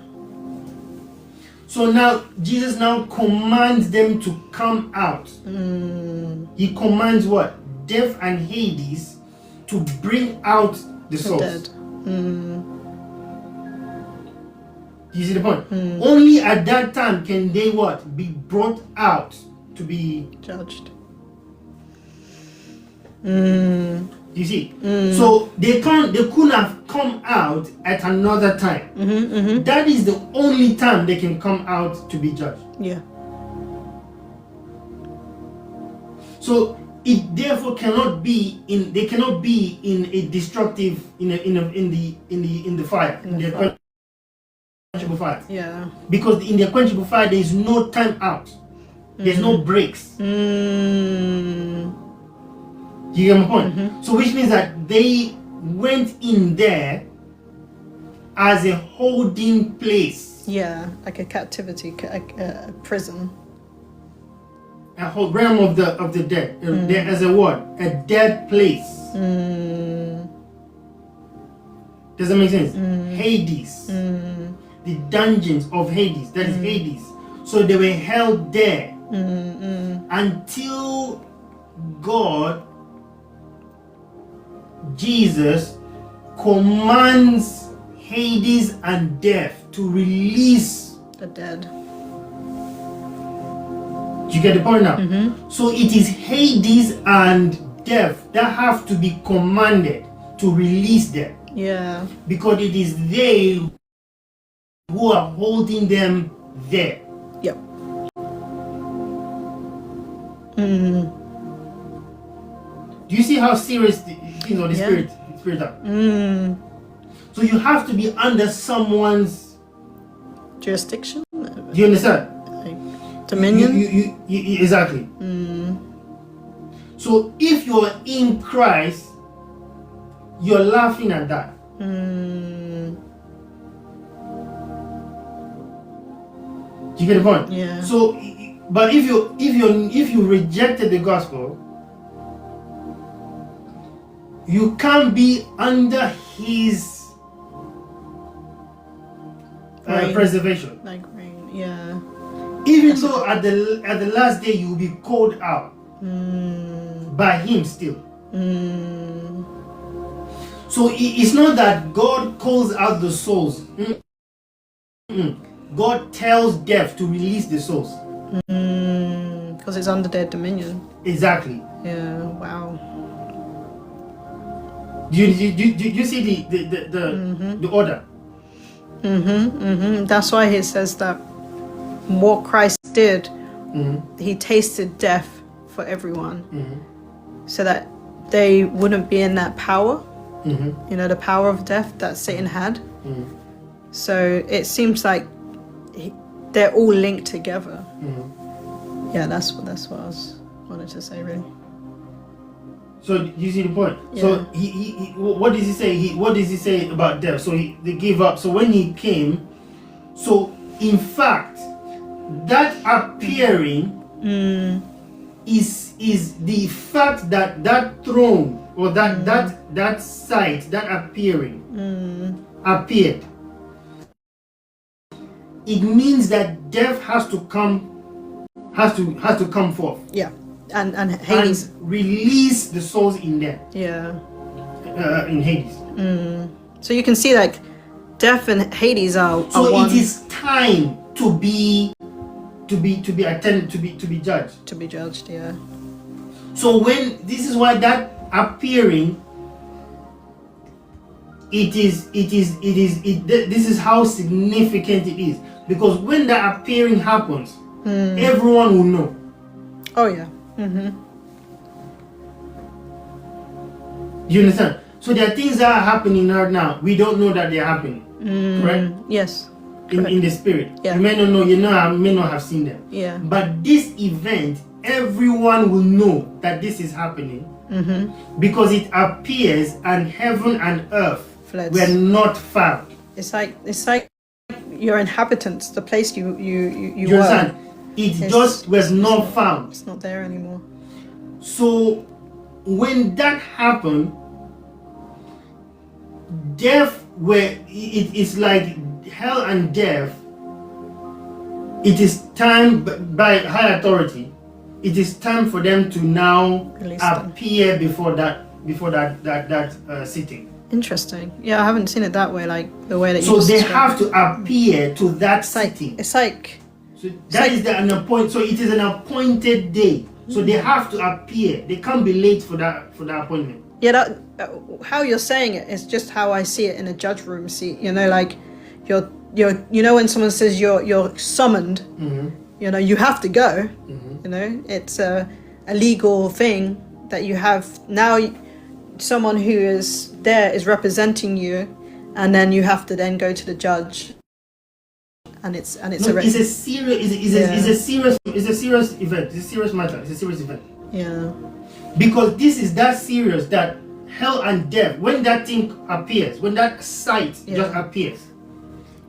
B: So now Jesus now commands them to come out. He commands what? Death and Hades to bring out the souls.
A: Dead.
B: You see the point? Only at that time can they what? Be brought out to be
A: Judged.
B: you see? So they couldn't have come out at another time. That is the only time they can come out to be judged.
A: Yeah.
B: So it therefore cannot be in. They cannot be in a destructive in the fire. In the quenchable fire.
A: Yeah.
B: Because in the quenchable fire there is no time out. There's no breaks. You get my point? So which means that they went in there as a holding place.
A: Yeah. Like a captivity, a prison.
B: A whole realm of the dead. There as a what? A dead place. Does that make sense? Hades. The dungeons of Hades. That is Hades. So they were held there until God, Jesus, commands Hades and death to release
A: The dead.
B: Do you get the point now? So it is Hades and death that have to be commanded to release them,
A: Yeah.
B: because it is they who are holding them there.
A: Yep.
B: Do you see how serious the things of the spirit are? So you have to be under someone's
A: Jurisdiction.
B: do you understand?
A: Like dominion.
B: You exactly. So if you're in Christ, you're laughing at that. Do you get the point?
A: Yeah.
B: So, but if you rejected the gospel, you can't be under his
A: Reign.
B: preservation.
A: Like rain. Yeah.
B: Even though at the last day you will be called out by him still. So it's not that God calls out the souls. God tells death to release the souls.
A: Because it's under their dominion.
B: Exactly.
A: Yeah. Wow.
B: Do you see the order?
A: That's why he says that what Christ did, he tasted death for everyone, so that they wouldn't be in that power, you know, the power of death that Satan had. So it seems like they're all linked together. Yeah, that's what I was wanted to say, really.
B: So you see the point.
A: Yeah.
B: So he what does he say? What does he say about death? So they gave up. So when he came, so in fact, that appearing is the fact that that throne or that sight, that appearing appeared. It means that death has to come forth.
A: Yeah, and Hades.
B: And release the souls in there.
A: Yeah.
B: In Hades.
A: So you can see like death and Hades are
B: So
A: one
B: it is time to be attended, to be judged.
A: to be judged. Yeah.
B: So when this is why that appearing, this is how significant it is, because when that appearing happens, everyone will know.
A: Oh yeah.
B: You understand? So there are things that are happening right now. We don't know that they're happening. Correct?
A: Yes.
B: In the spirit.
A: Yeah.
B: You may not know, may not have seen them.
A: Yeah.
B: But this event, everyone will know that this is happening because it appears and heaven and earth
A: Floods.
B: were not found.
A: It's like your inhabitants, the place you
B: You
A: were.
B: understand? It just was not found.
A: It's not there anymore.
B: So when that happened, death it's like hell and death. It is time by high authority. It is time for them to now
A: Release them.
B: appear before that sitting.
A: Interesting. Yeah, I haven't seen it that way, like the way that you
B: So
A: just
B: they
A: described.
B: have to appear to that sitting.
A: It's like
B: So that is an appoint. So it is an appointed day. So they have to appear. They can't be late for that appointment.
A: yeah, that, how you're saying it is just how I see it in a judge room seat. You know, like you're when someone says you're summoned, you know, you have to go. You know, it's a legal thing that you have now. Someone who is there is representing you, and then you have to then go to the judge. And it's
B: No, it's a serious it's a serious event. It's a serious matter. It's a serious event.
A: Yeah.
B: Because this is that serious that hell and death, when that thing appears, when that sight just appears,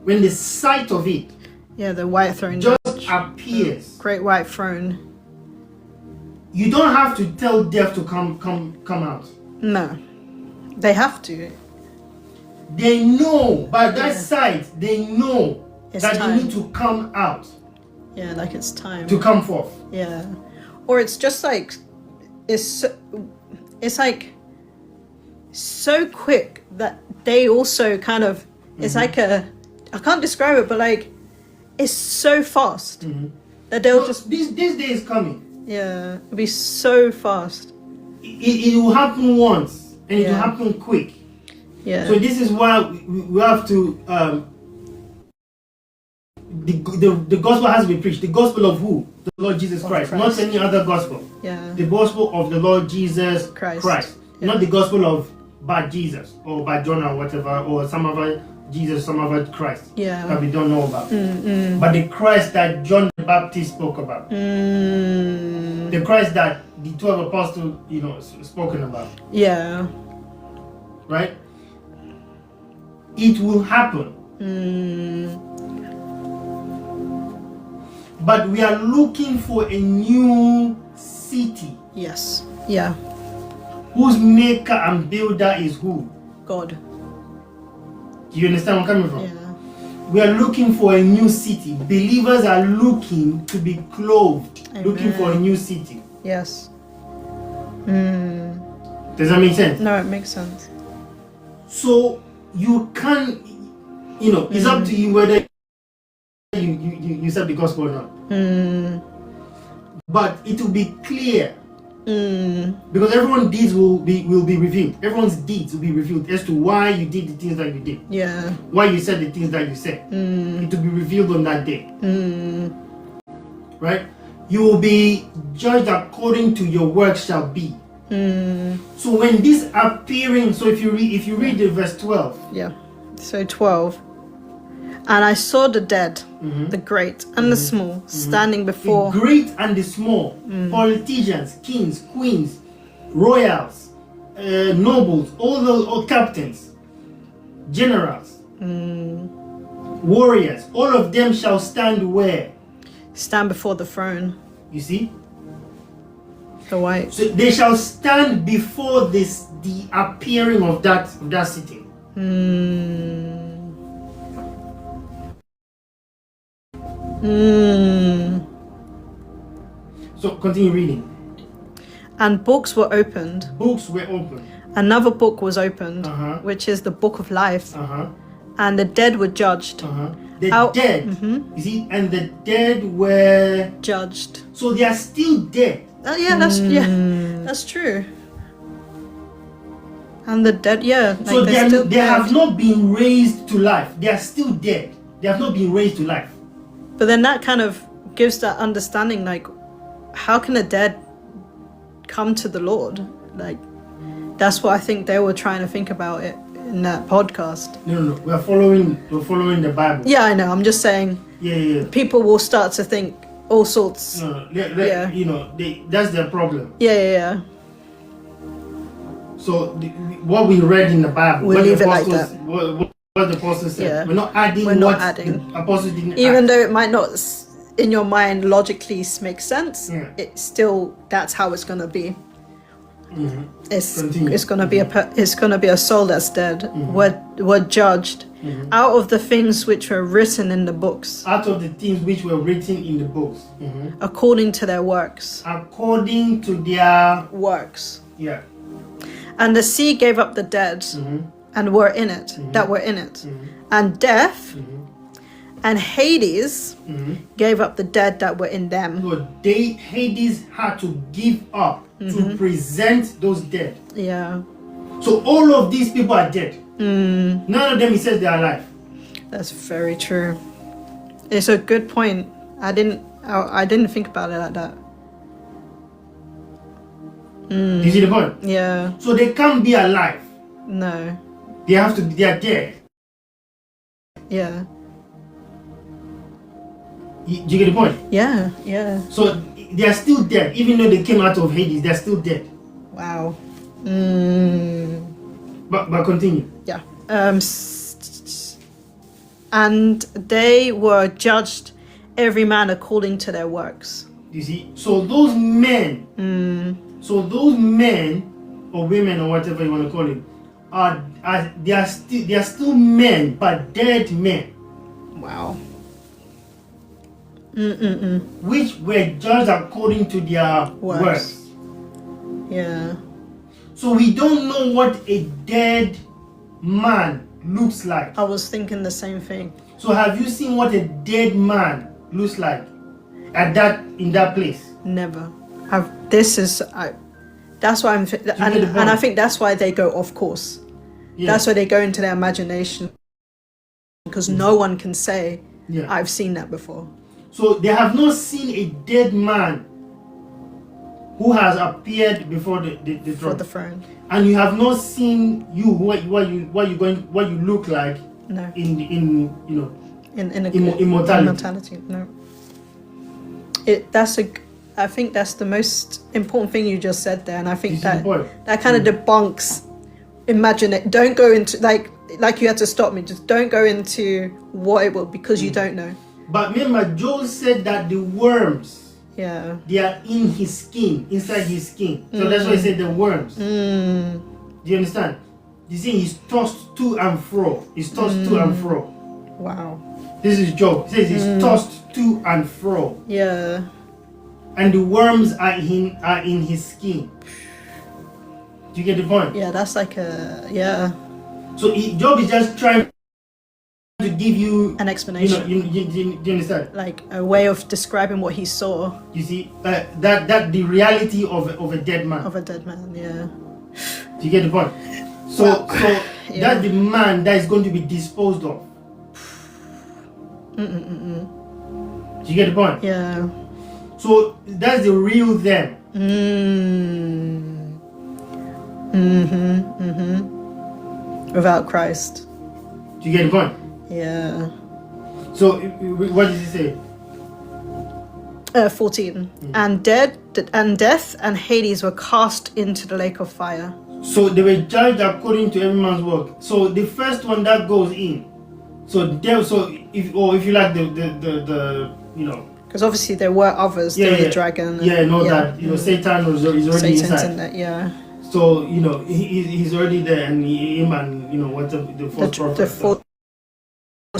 B: when the sight of it
A: Yeah, the white throne
B: just
A: judge.
B: appears,
A: Great white throne.
B: you don't have to tell death to come out.
A: No. They have to.
B: They know by that sight, they know
A: It's
B: that
A: time.
B: you need to come out,
A: Yeah, like it's time.
B: to come forth.
A: Yeah. Or it's just like it's like so quick that they also kind of it's like I can't describe it, but like it's so fast that they'll just
B: This day is coming.
A: it'll be so fast.
B: It will happen once, and it will
A: Yeah.
B: happen quick.
A: Yeah.
B: So this is why we have to the gospel has to be preached. The gospel of who? The Lord Jesus Christ, not
A: Christ.
B: any other gospel.
A: Yeah.
B: The gospel of the Lord Jesus
A: Christ. Yeah.
B: Not the gospel of bad Jesus or bad John or whatever, or some other Jesus, some other Christ
A: Yeah.
B: that we don't know about. But the Christ that John the Baptist spoke about, the Christ that the 12 apostles, spoken about,
A: Yeah.
B: right? It will happen. But we are looking for a new city
A: Yes. Yeah.
B: whose maker and builder is who?
A: God.
B: Do you understand where I'm coming from?
A: Yeah.
B: We are looking for a new city. Believers are looking to be clothed, looking for a new city.
A: Yes.
B: Does that make sense?
A: No, it makes sense.
B: So you can, it's up to you whether you accept the gospel or not. But it will be clear because everyone's deeds will be revealed. Everyone's deeds will be revealed as to why you did the things that you did,
A: Yeah.
B: why you said the things that you said. It will be revealed on that day. Right? You will be judged according to your work shall be. So when this appearing, so if you read the verse 12,
A: Yeah. So 12. And I saw the dead, the great and the small, standing before.
B: the great and the small, politicians, kings, queens, royals, nobles, all captains, generals, warriors, all of them shall stand where?
A: Stand before the throne.
B: You see?
A: The white.
B: So they shall stand before the appearing of that sitting. So continue reading.
A: And books were opened.
B: Books were opened.
A: Another book was opened,
B: Uh-huh.
A: which is the book of life.
B: Uh-huh.
A: And the dead were judged.
B: Uh-huh. The
A: Out-
B: dead. You see, and the dead were,
A: Judged.
B: so they are still dead.
A: That's true. And the dead,
B: So
A: they're still
B: they
A: dead.
B: have not been raised to life. They are still dead. They have not been raised to life.
A: But then that kind of gives that understanding, like, how can the dead come to the Lord? Like, That's what I think they were trying to think about it in that podcast.
B: No. We're following the Bible.
A: Yeah, I know. I'm just saying
B: Yeah.
A: people will start to think all sorts.
B: No.
A: Yeah.
B: You know, that's their problem.
A: Yeah.
B: So what we read in the Bible,
A: We'll
B: what
A: leave
B: the
A: it like
B: apostles,
A: that.
B: what the apostles said,
A: Yeah.
B: we're not adding
A: We're not
B: what
A: adding.
B: the apostles didn't
A: Even
B: add.
A: though it might not in your mind logically make sense,
B: Yeah.
A: it's still, that's how it's gonna be.
B: Continue.
A: It's gonna be a soul that's dead. We're judged out of the things which were written in the books
B: Out of the things which were written in the books,
A: according to their works.
B: according to their
A: Works.
B: yeah.
A: And the sea gave up the dead and were in it, that were in it. And death and Hades gave up the dead that were in them.
B: So Hades had to give up to present those dead.
A: Yeah,
B: So all of these people are dead. None of them, he says, they are alive.
A: that's very true. It's a good point. I didn't think about it like that.
B: You see the point?
A: Yeah,
B: So they can't be alive.
A: no,
B: They are dead.
A: yeah,
B: You get the point?
A: yeah.
B: So they are still dead, even though they came out of Hades. They are still dead.
A: Wow.
B: But continue.
A: Yeah. And they were judged, every man according to their works.
B: You see. So those men, or women or whatever you want to call it, they are still men, but dead men,
A: Wow.
B: which were judged according to their works.
A: Yeah.
B: So we don't know what a dead man looks like.
A: I was thinking the same thing.
B: So have you seen what a dead man looks like in that place?
A: Never. That's why and I think that's why they go off course.
B: Yeah.
A: That's why they go into their imagination. Because no one can say,
B: Yeah.
A: I've seen that before.
B: So they have not seen a dead man who has appeared before the
A: For
B: throne.
A: the throne.
B: And you have not seen what you look like
A: No.
B: in
A: Immortality.
B: immortality.
A: No. I think that's the most important thing you just said there, and I think
B: You see the point?
A: that kind of debunks. Imagine it. Don't go into like you had to stop me. Just don't go into what it will, because you don't know.
B: But remember, Joel said that the worms,
A: Yeah.
B: they are in his skin, inside his skin. So that's why he said the worms. Do you understand? You see, he's tossed to and fro. He's tossed to and fro.
A: Wow.
B: This is Job. He says he's tossed to and fro.
A: Yeah.
B: And the worms are in his skin. Do you get the point?
A: Yeah. That's like a
B: So Job is just trying to give you
A: an explanation.
B: you understand?
A: Like a way of describing what he saw
B: You see that the reality of a dead man.
A: of a dead man. Yeah.
B: Do you get the point? So
A: Yeah.
B: that's the man that is going to be disposed of. Do you get the point?
A: Yeah.
B: So that's the real them.
A: Without Christ.
B: Do you get the point?
A: Yeah.
B: So what did he say?
A: 14. And death and Hades were cast into the lake of fire.
B: So they were judged according to every man's work. So the first one that goes in. If you like the
A: Because obviously there were others. There was the dragon.
B: that Satan is already
A: Satan's
B: inside.
A: in there. Yeah.
B: So he's already there, and him and whatever the false prophet.
A: The false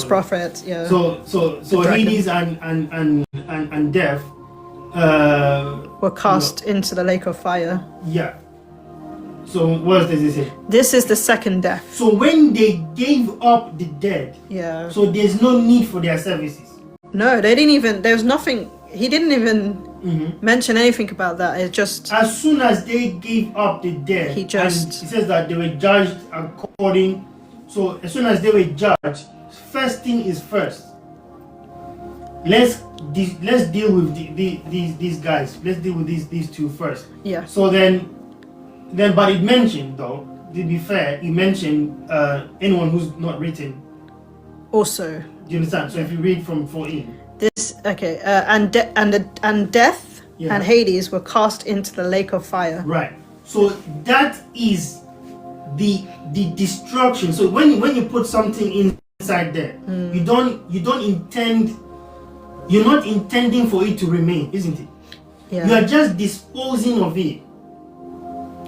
A: prophet. Yeah.
B: So
A: dragon.
B: Hades and death
A: were cast into the lake of fire.
B: Yeah. So what else does it say?
A: This is the second death.
B: So when they gave up the dead,
A: Yeah.
B: so there's no need for their services.
A: No, they didn't even. There was nothing. He didn't even mention anything about that. It just.
B: As soon as they gave up the dead,
A: He just-
B: and it says that they were judged according. So as soon as they were judged, first thing is first. Let's deal with these guys. Let's deal with these two first.
A: Yeah.
B: So then, then, but it mentioned, though, to be fair, it mentioned anyone who's not written.
A: Also,
B: Do you understand? So if you read from 14.
A: this okay, and death
B: Yeah.
A: and Hades were cast into the lake of fire.
B: Right. So that is the destruction. So when you put something inside there, you don't intend. You're not intending for it to remain, isn't it?
A: Yeah.
B: You are just disposing of it.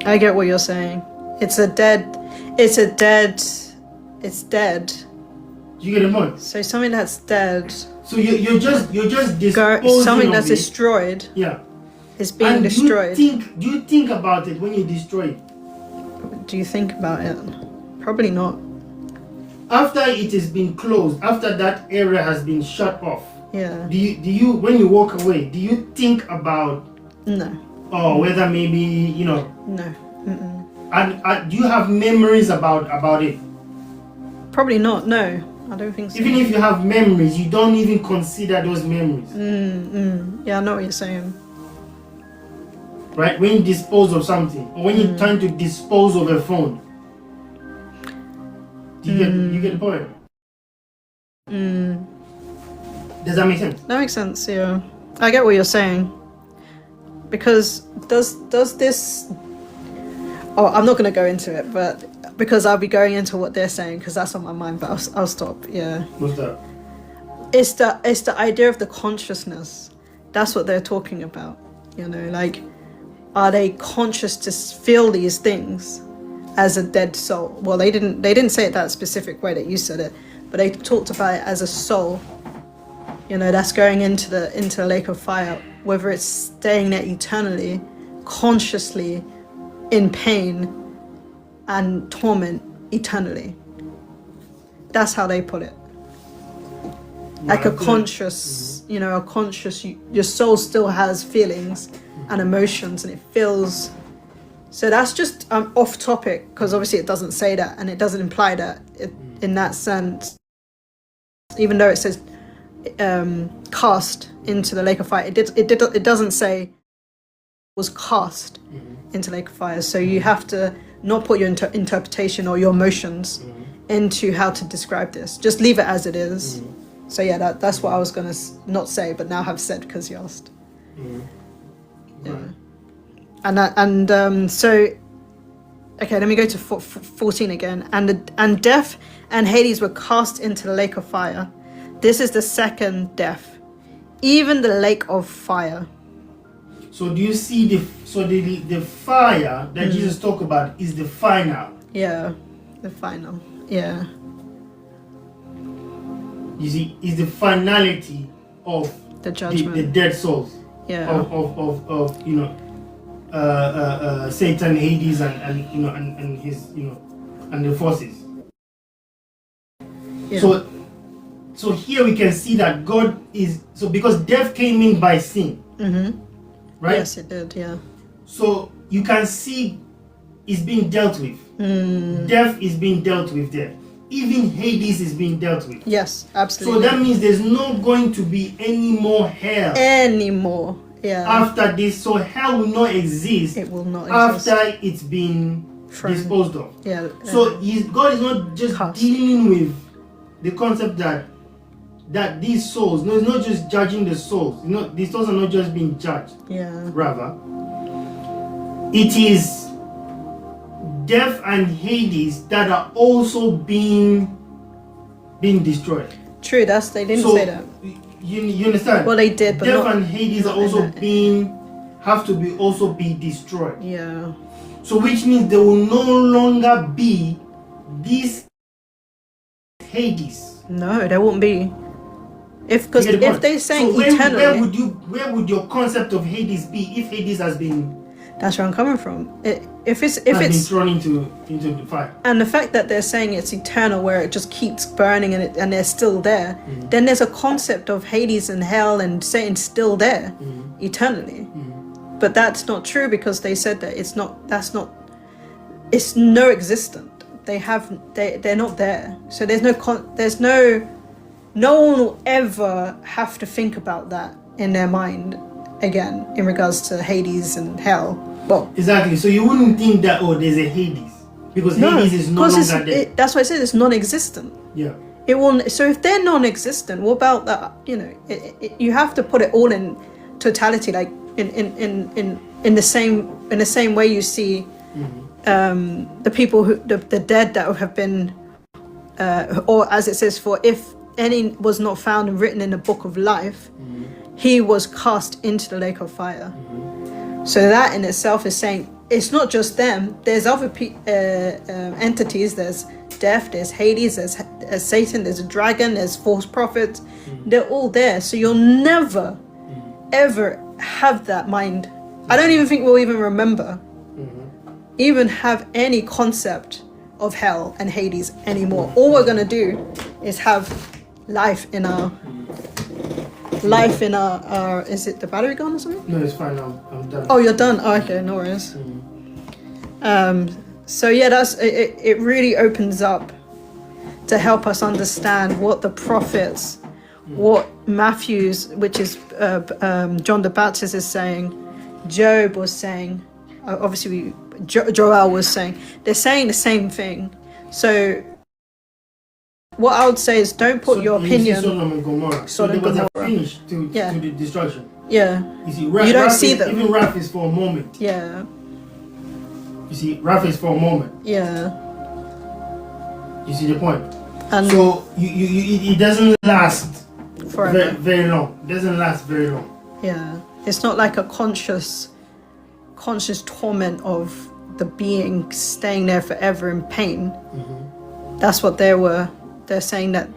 A: I get what you're saying. It's dead. It's dead.
B: You get the point?
A: So something that's dead,
B: So you're just disposing
A: something
B: of
A: that's
B: it.
A: destroyed,
B: Yeah.
A: is being
B: And
A: destroyed.
B: do you think about it when you destroy it?
A: Do you think about it? Probably not.
B: After it has been closed, after that area has been shut off,
A: Yeah.
B: do you when you walk away, do you think about
A: No.
B: whether maybe
A: No.
B: and do you have memories about it?
A: Probably not. No. I don't think so.
B: Even if you have memories, you don't even consider those memories.
A: Yeah, I know what you're saying.
B: Right? When you dispose of something, or when you're trying to dispose of a phone, you get the point? Does that make sense?
A: That makes sense. Yeah, I get what you're saying. Because does this? Oh, I'm not going to go into it, but because I'll be going into what they're saying because that's on my mind. But I'll stop. Yeah.
B: What's that?
A: It's the idea of the consciousness. That's what they're talking about. You know, like, are they conscious to feel these things as a dead soul? Well, they didn't say it that specific way that you said it, but they talked about it as a soul. You know, that's going into the lake of fire, whether it's staying there eternally, consciously, in pain and torment eternally. That's how they put it. Like a conscious, you know, your soul still has feelings and emotions and it feels. So that's just off topic because obviously it doesn't say that and it doesn't imply that in that sense. Even though it says cast into the lake of fire, it doesn't say was cast into lake of fire. So you have to not put your interpretation or your emotions into how to describe this. Just leave it as it is. So yeah, that's what I was gonna not say, but now have said because you asked. Yeah. And so, okay, let me go to 14 again. And death and Hades were cast into the lake of fire. This is the second death, even the lake of fire.
B: So do you see the fire that Jesus talked about is the final?
A: Yeah, the final. Yeah.
B: You see, is the finality of
A: The judgment.
B: the dead souls.
A: Yeah.
B: Of you know, Satan, Hades, and you know, and his, you know, and the forces.
A: Yeah.
B: So here we can see that God is because death came in by sin. Right?
A: Yes, it did. Yeah.
B: So you can see it's being dealt with. Death is being dealt with there. Even Hades is being dealt with.
A: Yes, absolutely.
B: So that means there's not going to be any more hell
A: anymore. Yeah.
B: after this. So hell will not exist.
A: It will not exist.
B: After it's been
A: Thrown.
B: disposed of.
A: Yeah.
B: So God is not just
A: Cast.
B: dealing with the concept that these souls, no, it's not just judging the souls. You know, these souls are not just being judged.
A: Yeah.
B: Rather, it is death and Hades that are also being destroyed.
A: True. They didn't
B: So
A: say that.
B: you understand?
A: Well, they did, but
B: death
A: not.
B: and Hades are
A: not in
B: also
A: that-
B: have to be destroyed.
A: Yeah.
B: So which means there will no longer be this Hades.
A: No, there won't be. Because
B: You get the
A: if
B: point?
A: they're saying
B: so
A: eternally,
B: where would your concept of Hades be if Hades has been
A: that's where I'm coming from. If
B: been
A: it's
B: thrown into the fire?
A: and the fact that they're saying it's eternal, where it just keeps burning and they're still there, then there's a concept of Hades and hell and Satan still there eternally. But that's not true because they said that it's not. That's not. It's no existent. They're not there. So no one will ever have to think about that in their mind again in regards to Hades and hell. Well,
B: exactly. So you wouldn't think that there's a Hades, because
A: no,
B: Hades is no
A: because
B: longer there.
A: that's why I said it's non-existent.
B: Yeah.
A: It will. So if they're non-existent, what about that? You know, you have to put it all in totality, like in the same way you see the people who the dead that have been, or as it says, for if any was not found and written in the book of life, he was cast into the lake of fire. So that in itself is saying it's not just them. There's other entities. There's death, there's Hades, there's Satan, there's a dragon, there's false prophets. They're all there. So you'll never, ever have that mind. I don't even think we'll even remember, even have any concept of hell and Hades anymore. All we're gonna do is have life in our is it the battery gone or something?
B: No, it's fine. I'm done.
A: Oh, you're done. Oh, okay, no worries. So yeah, it really opens up to help us understand what the prophets, what Matthew's, which is John the Baptist is saying, Job was saying, obviously Joel was saying. They're saying the same thing. So what I would say is don't put your opinion.
B: Sodom and Gomorrah. So they were finished to the destruction.
A: Yeah.
B: You see,
A: you don't see them.
B: Even wrath is for a moment.
A: Yeah.
B: You see, wrath is for a moment.
A: Yeah.
B: You see the point?
A: And
B: so it doesn't last
A: forever.
B: Very long. It doesn't last very long.
A: Yeah. It's not like a conscious torment of the being staying there forever in pain. That's what they're saying, that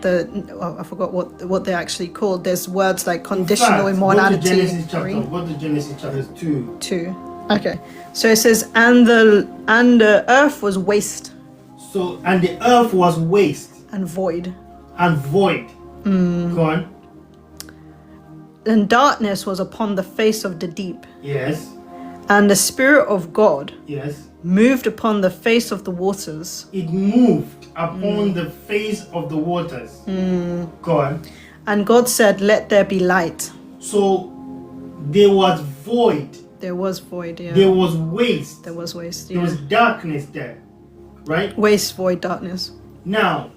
A: I forgot what they're actually called. There's words like conditional immortality.
B: Go to Genesis chapter 2.
A: 2. Okay. So it says, and the earth was waste.
B: So, and the earth was waste.
A: And void.
B: And void. Go on.
A: And darkness was upon the face of the deep.
B: Yes.
A: And the Spirit of God.
B: Yes.
A: Moved upon the face of the waters.
B: It moved upon the face of the waters. Go on.
A: And God said, let there be light.
B: So there was void.
A: There was void, yeah.
B: There was waste.
A: There was waste, yeah.
B: There was darkness there. Right?
A: Waste, void, darkness.
B: Now,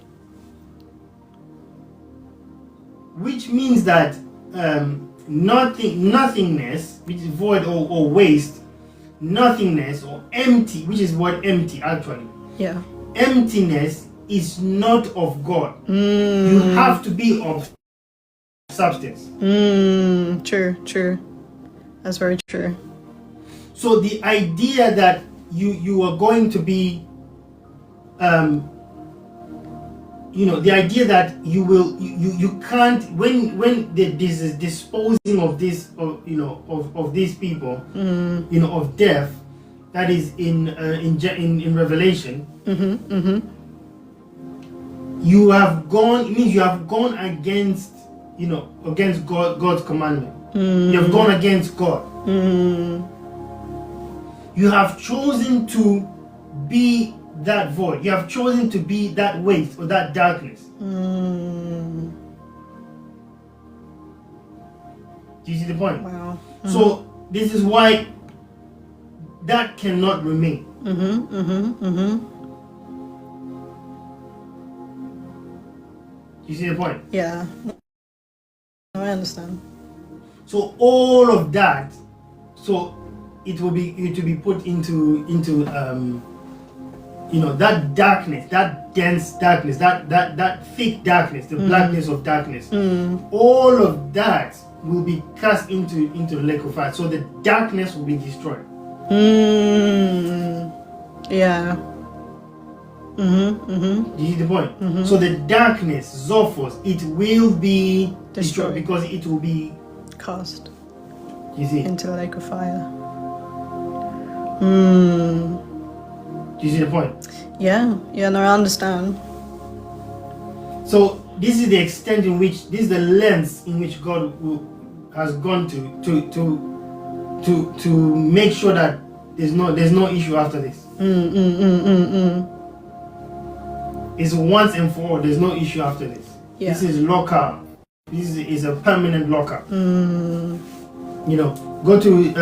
B: which means that nothingness, which is void or waste, nothingness or empty, which is what empty actually.
A: Yeah.
B: Emptiness is not of God. You have to be of substance.
A: True. That's very true.
B: So the idea that you are going to be the idea that you can't when this is disposing of this of these people of death, that is in Revelation. You have gone. It means you have gone against God's commandment. You have gone against God. You have chosen to be that void. You have chosen to be that waste or that darkness. Do you see the point?
A: Wow.
B: So this is why that cannot remain. You see the point?
A: Yeah. I understand.
B: So all of that, so it will be put into that darkness, that dense darkness, that thick darkness, the blackness of darkness. All of that will be cast into the lake of fire. So the darkness will be destroyed.
A: Yeah.
B: Do you see the point? So the darkness, Zophos, it will be destroyed because it will be
A: cast.
B: You see?
A: Into the lake of fire.
B: Do you see the point?
A: Yeah, no, I understand.
B: So this is the extent in which, this is the length in which God has gone to make sure that there's no issue after this. It's once and for all. There's no issue after this. Yeah. This is locker. This is a permanent locker. You know, go to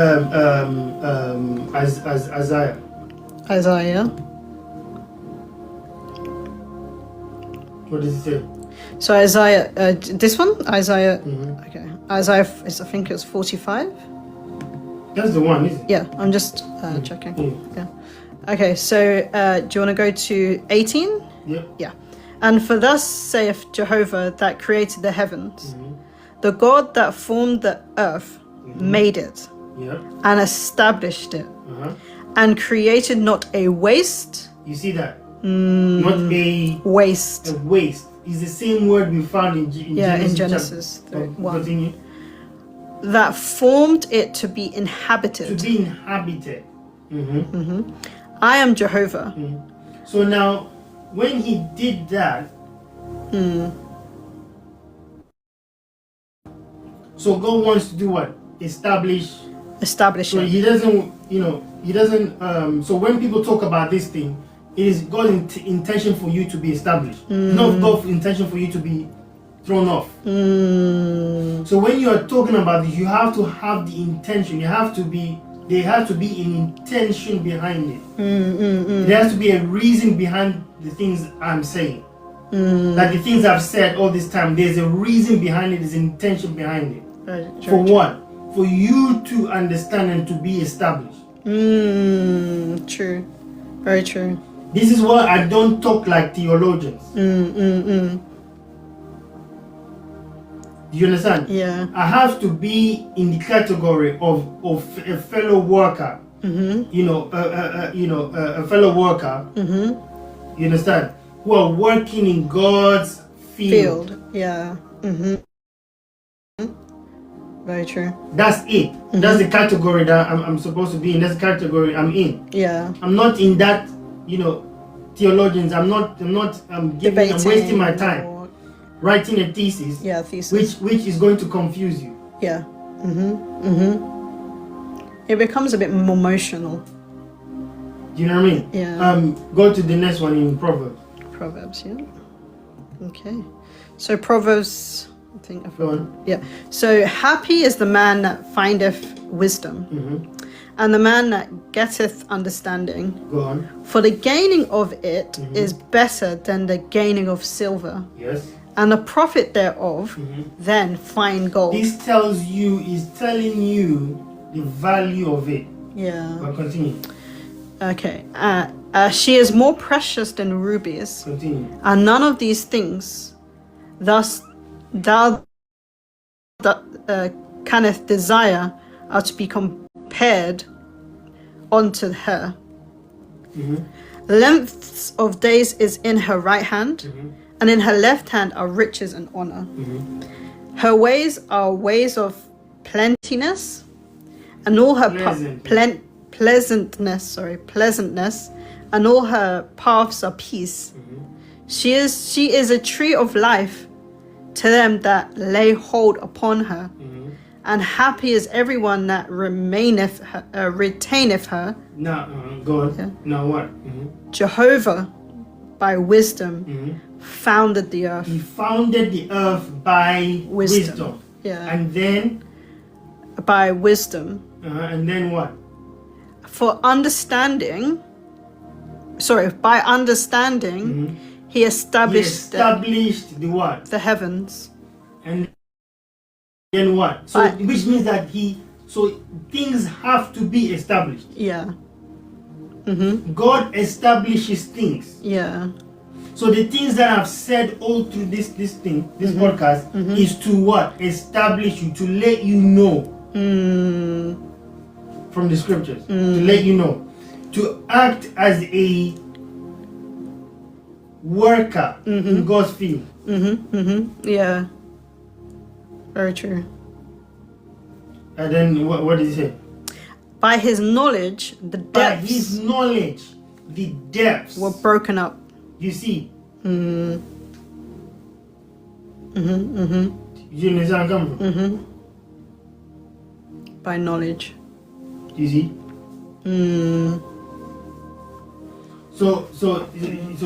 B: Isaiah.
A: Isaiah.
B: What does it say?
A: So Isaiah, this one, Isaiah.
B: Mhm.
A: Okay, Isaiah is, I think it's 45.
B: That's the one, isn't it?
A: Yeah, I'm just checking.
B: Mm.
A: Yeah. Okay, so do you want to go to 18?
B: Yep.
A: Yeah. And for thus saith Jehovah that created the heavens, the God that formed the earth made it
B: Yep.
A: and established it,
B: Uh-huh.
A: and created not a waste.
B: You see that? Not a
A: Waste.
B: waste. It's the same word we found in
A: Genesis
B: chapter-
A: 1.
B: Continue.
A: That formed it to be
B: To
A: inhabited.
B: be inhabited.
A: I am Jehovah.
B: So now, when he did that, so God wants to do what? Establish.
A: Establish
B: So
A: it.
B: he doesn't, he doesn't. So when people talk about this thing, it is God's intention for you to be established, not God's intention for you to be thrown off. So when you are talking about this, you have to have the intention. There has to be an intention behind it. There has to be a reason behind the things I'm saying. Like the things I've said all this time, there's a reason behind it, there's an intention behind it. For what? For you to understand and to be established.
A: True. Very true.
B: This is why I don't talk like theologians. Do you understand?
A: Yeah.
B: I have to be in the category of a fellow worker. A fellow worker. You understand? Who are working in God's field.
A: Yeah. Very true.
B: That's it. That's the category that I'm supposed to be in. That's the category I'm in.
A: Yeah.
B: I'm not in that, theologians. I'm wasting my time
A: or-
B: writing a thesis.
A: Yeah, thesis.
B: Which is going to confuse you.
A: Yeah. It becomes a bit more emotional.
B: Do you know what I mean?
A: Yeah.
B: Go to the next one in Proverbs.
A: Proverbs, yeah. Okay. So Proverbs, I think.
B: Go on.
A: Yeah. So happy is the man that findeth wisdom, and the man that getteth understanding.
B: Go on.
A: For the gaining of it is better than the gaining of silver,
B: Yes.
A: and the profit thereof than fine gold.
B: This is telling you the value of it.
A: Yeah.
B: But continue.
A: Okay. She is more precious than rubies,
B: Continue.
A: and none of these things thus thou canst desire are to be compared unto her. Lengths of days is in her right hand, and in her left hand are riches and honor. Her ways are ways of plentiness, and all her pleasantness, and all her paths are peace. She is a tree of life to them that lay hold upon her, and happy is everyone that retaineth her.
B: Now, go on.
A: Yeah.
B: Now what?
A: Jehovah, by wisdom, founded the earth.
B: He founded the earth by wisdom.
A: Yeah.
B: And then,
A: By wisdom.
B: and then what?
A: By understanding, he
B: He
A: established
B: established the what?
A: the heavens.
B: And then what? So, which means that things have to be established.
A: Yeah.
B: God establishes things.
A: Yeah.
B: So the things that I've said all through this podcast is to what? Establish you, to let you know from the scriptures, to let you know, to act as a worker in God's field.
A: Yeah. Very true.
B: And then what did he say?
A: By his knowledge, the
B: By
A: depths
B: his knowledge, the depths
A: were broken up.
B: You see? You understand where I'm coming from?
A: By knowledge.
B: You see? So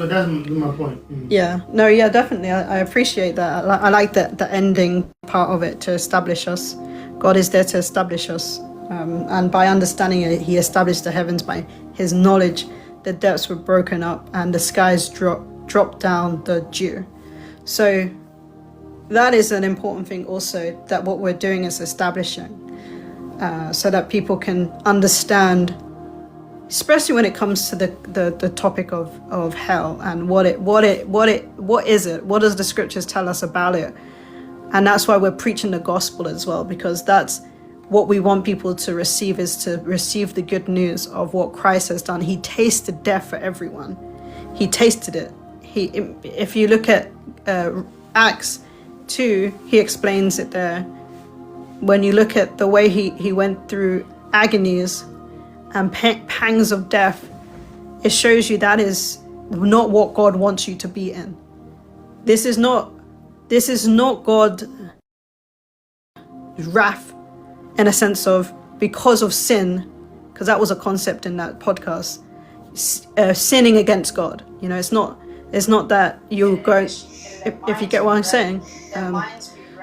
B: that's my point.
A: Yeah. No, yeah, definitely. I appreciate that. I like the ending part of it to establish us. God is there to establish us. And by understanding it, he established the heavens. By his knowledge, the depths were broken up and the skies dropped down the dew. So that is an important thing also, that what we're doing is establishing, so that people can understand, especially when it comes to the topic of hell and what is it? What does the scriptures tell us about it? And that's why we're preaching the gospel as well, because that's what we want people to receive, is to receive the good news of what Christ has done. He tasted death for everyone. He tasted it. If you look at Acts 2, he explains it there. When you look at the way he went through agonies and pangs of death, it shows you that is not what God wants you to be in. This is not God's wrath, in a sense of, because of sin, because that was a concept in that podcast, sinning against God. It's not that you go, if you get what I'm saying.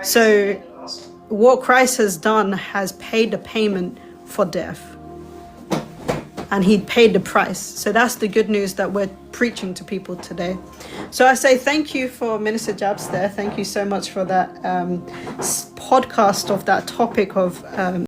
A: So what Christ has done has paid the payment for death, and he paid the price. So that's the good news that we're preaching to people today. So I say thank you for Minister Jabs there. Thank you so much for that podcast of that topic of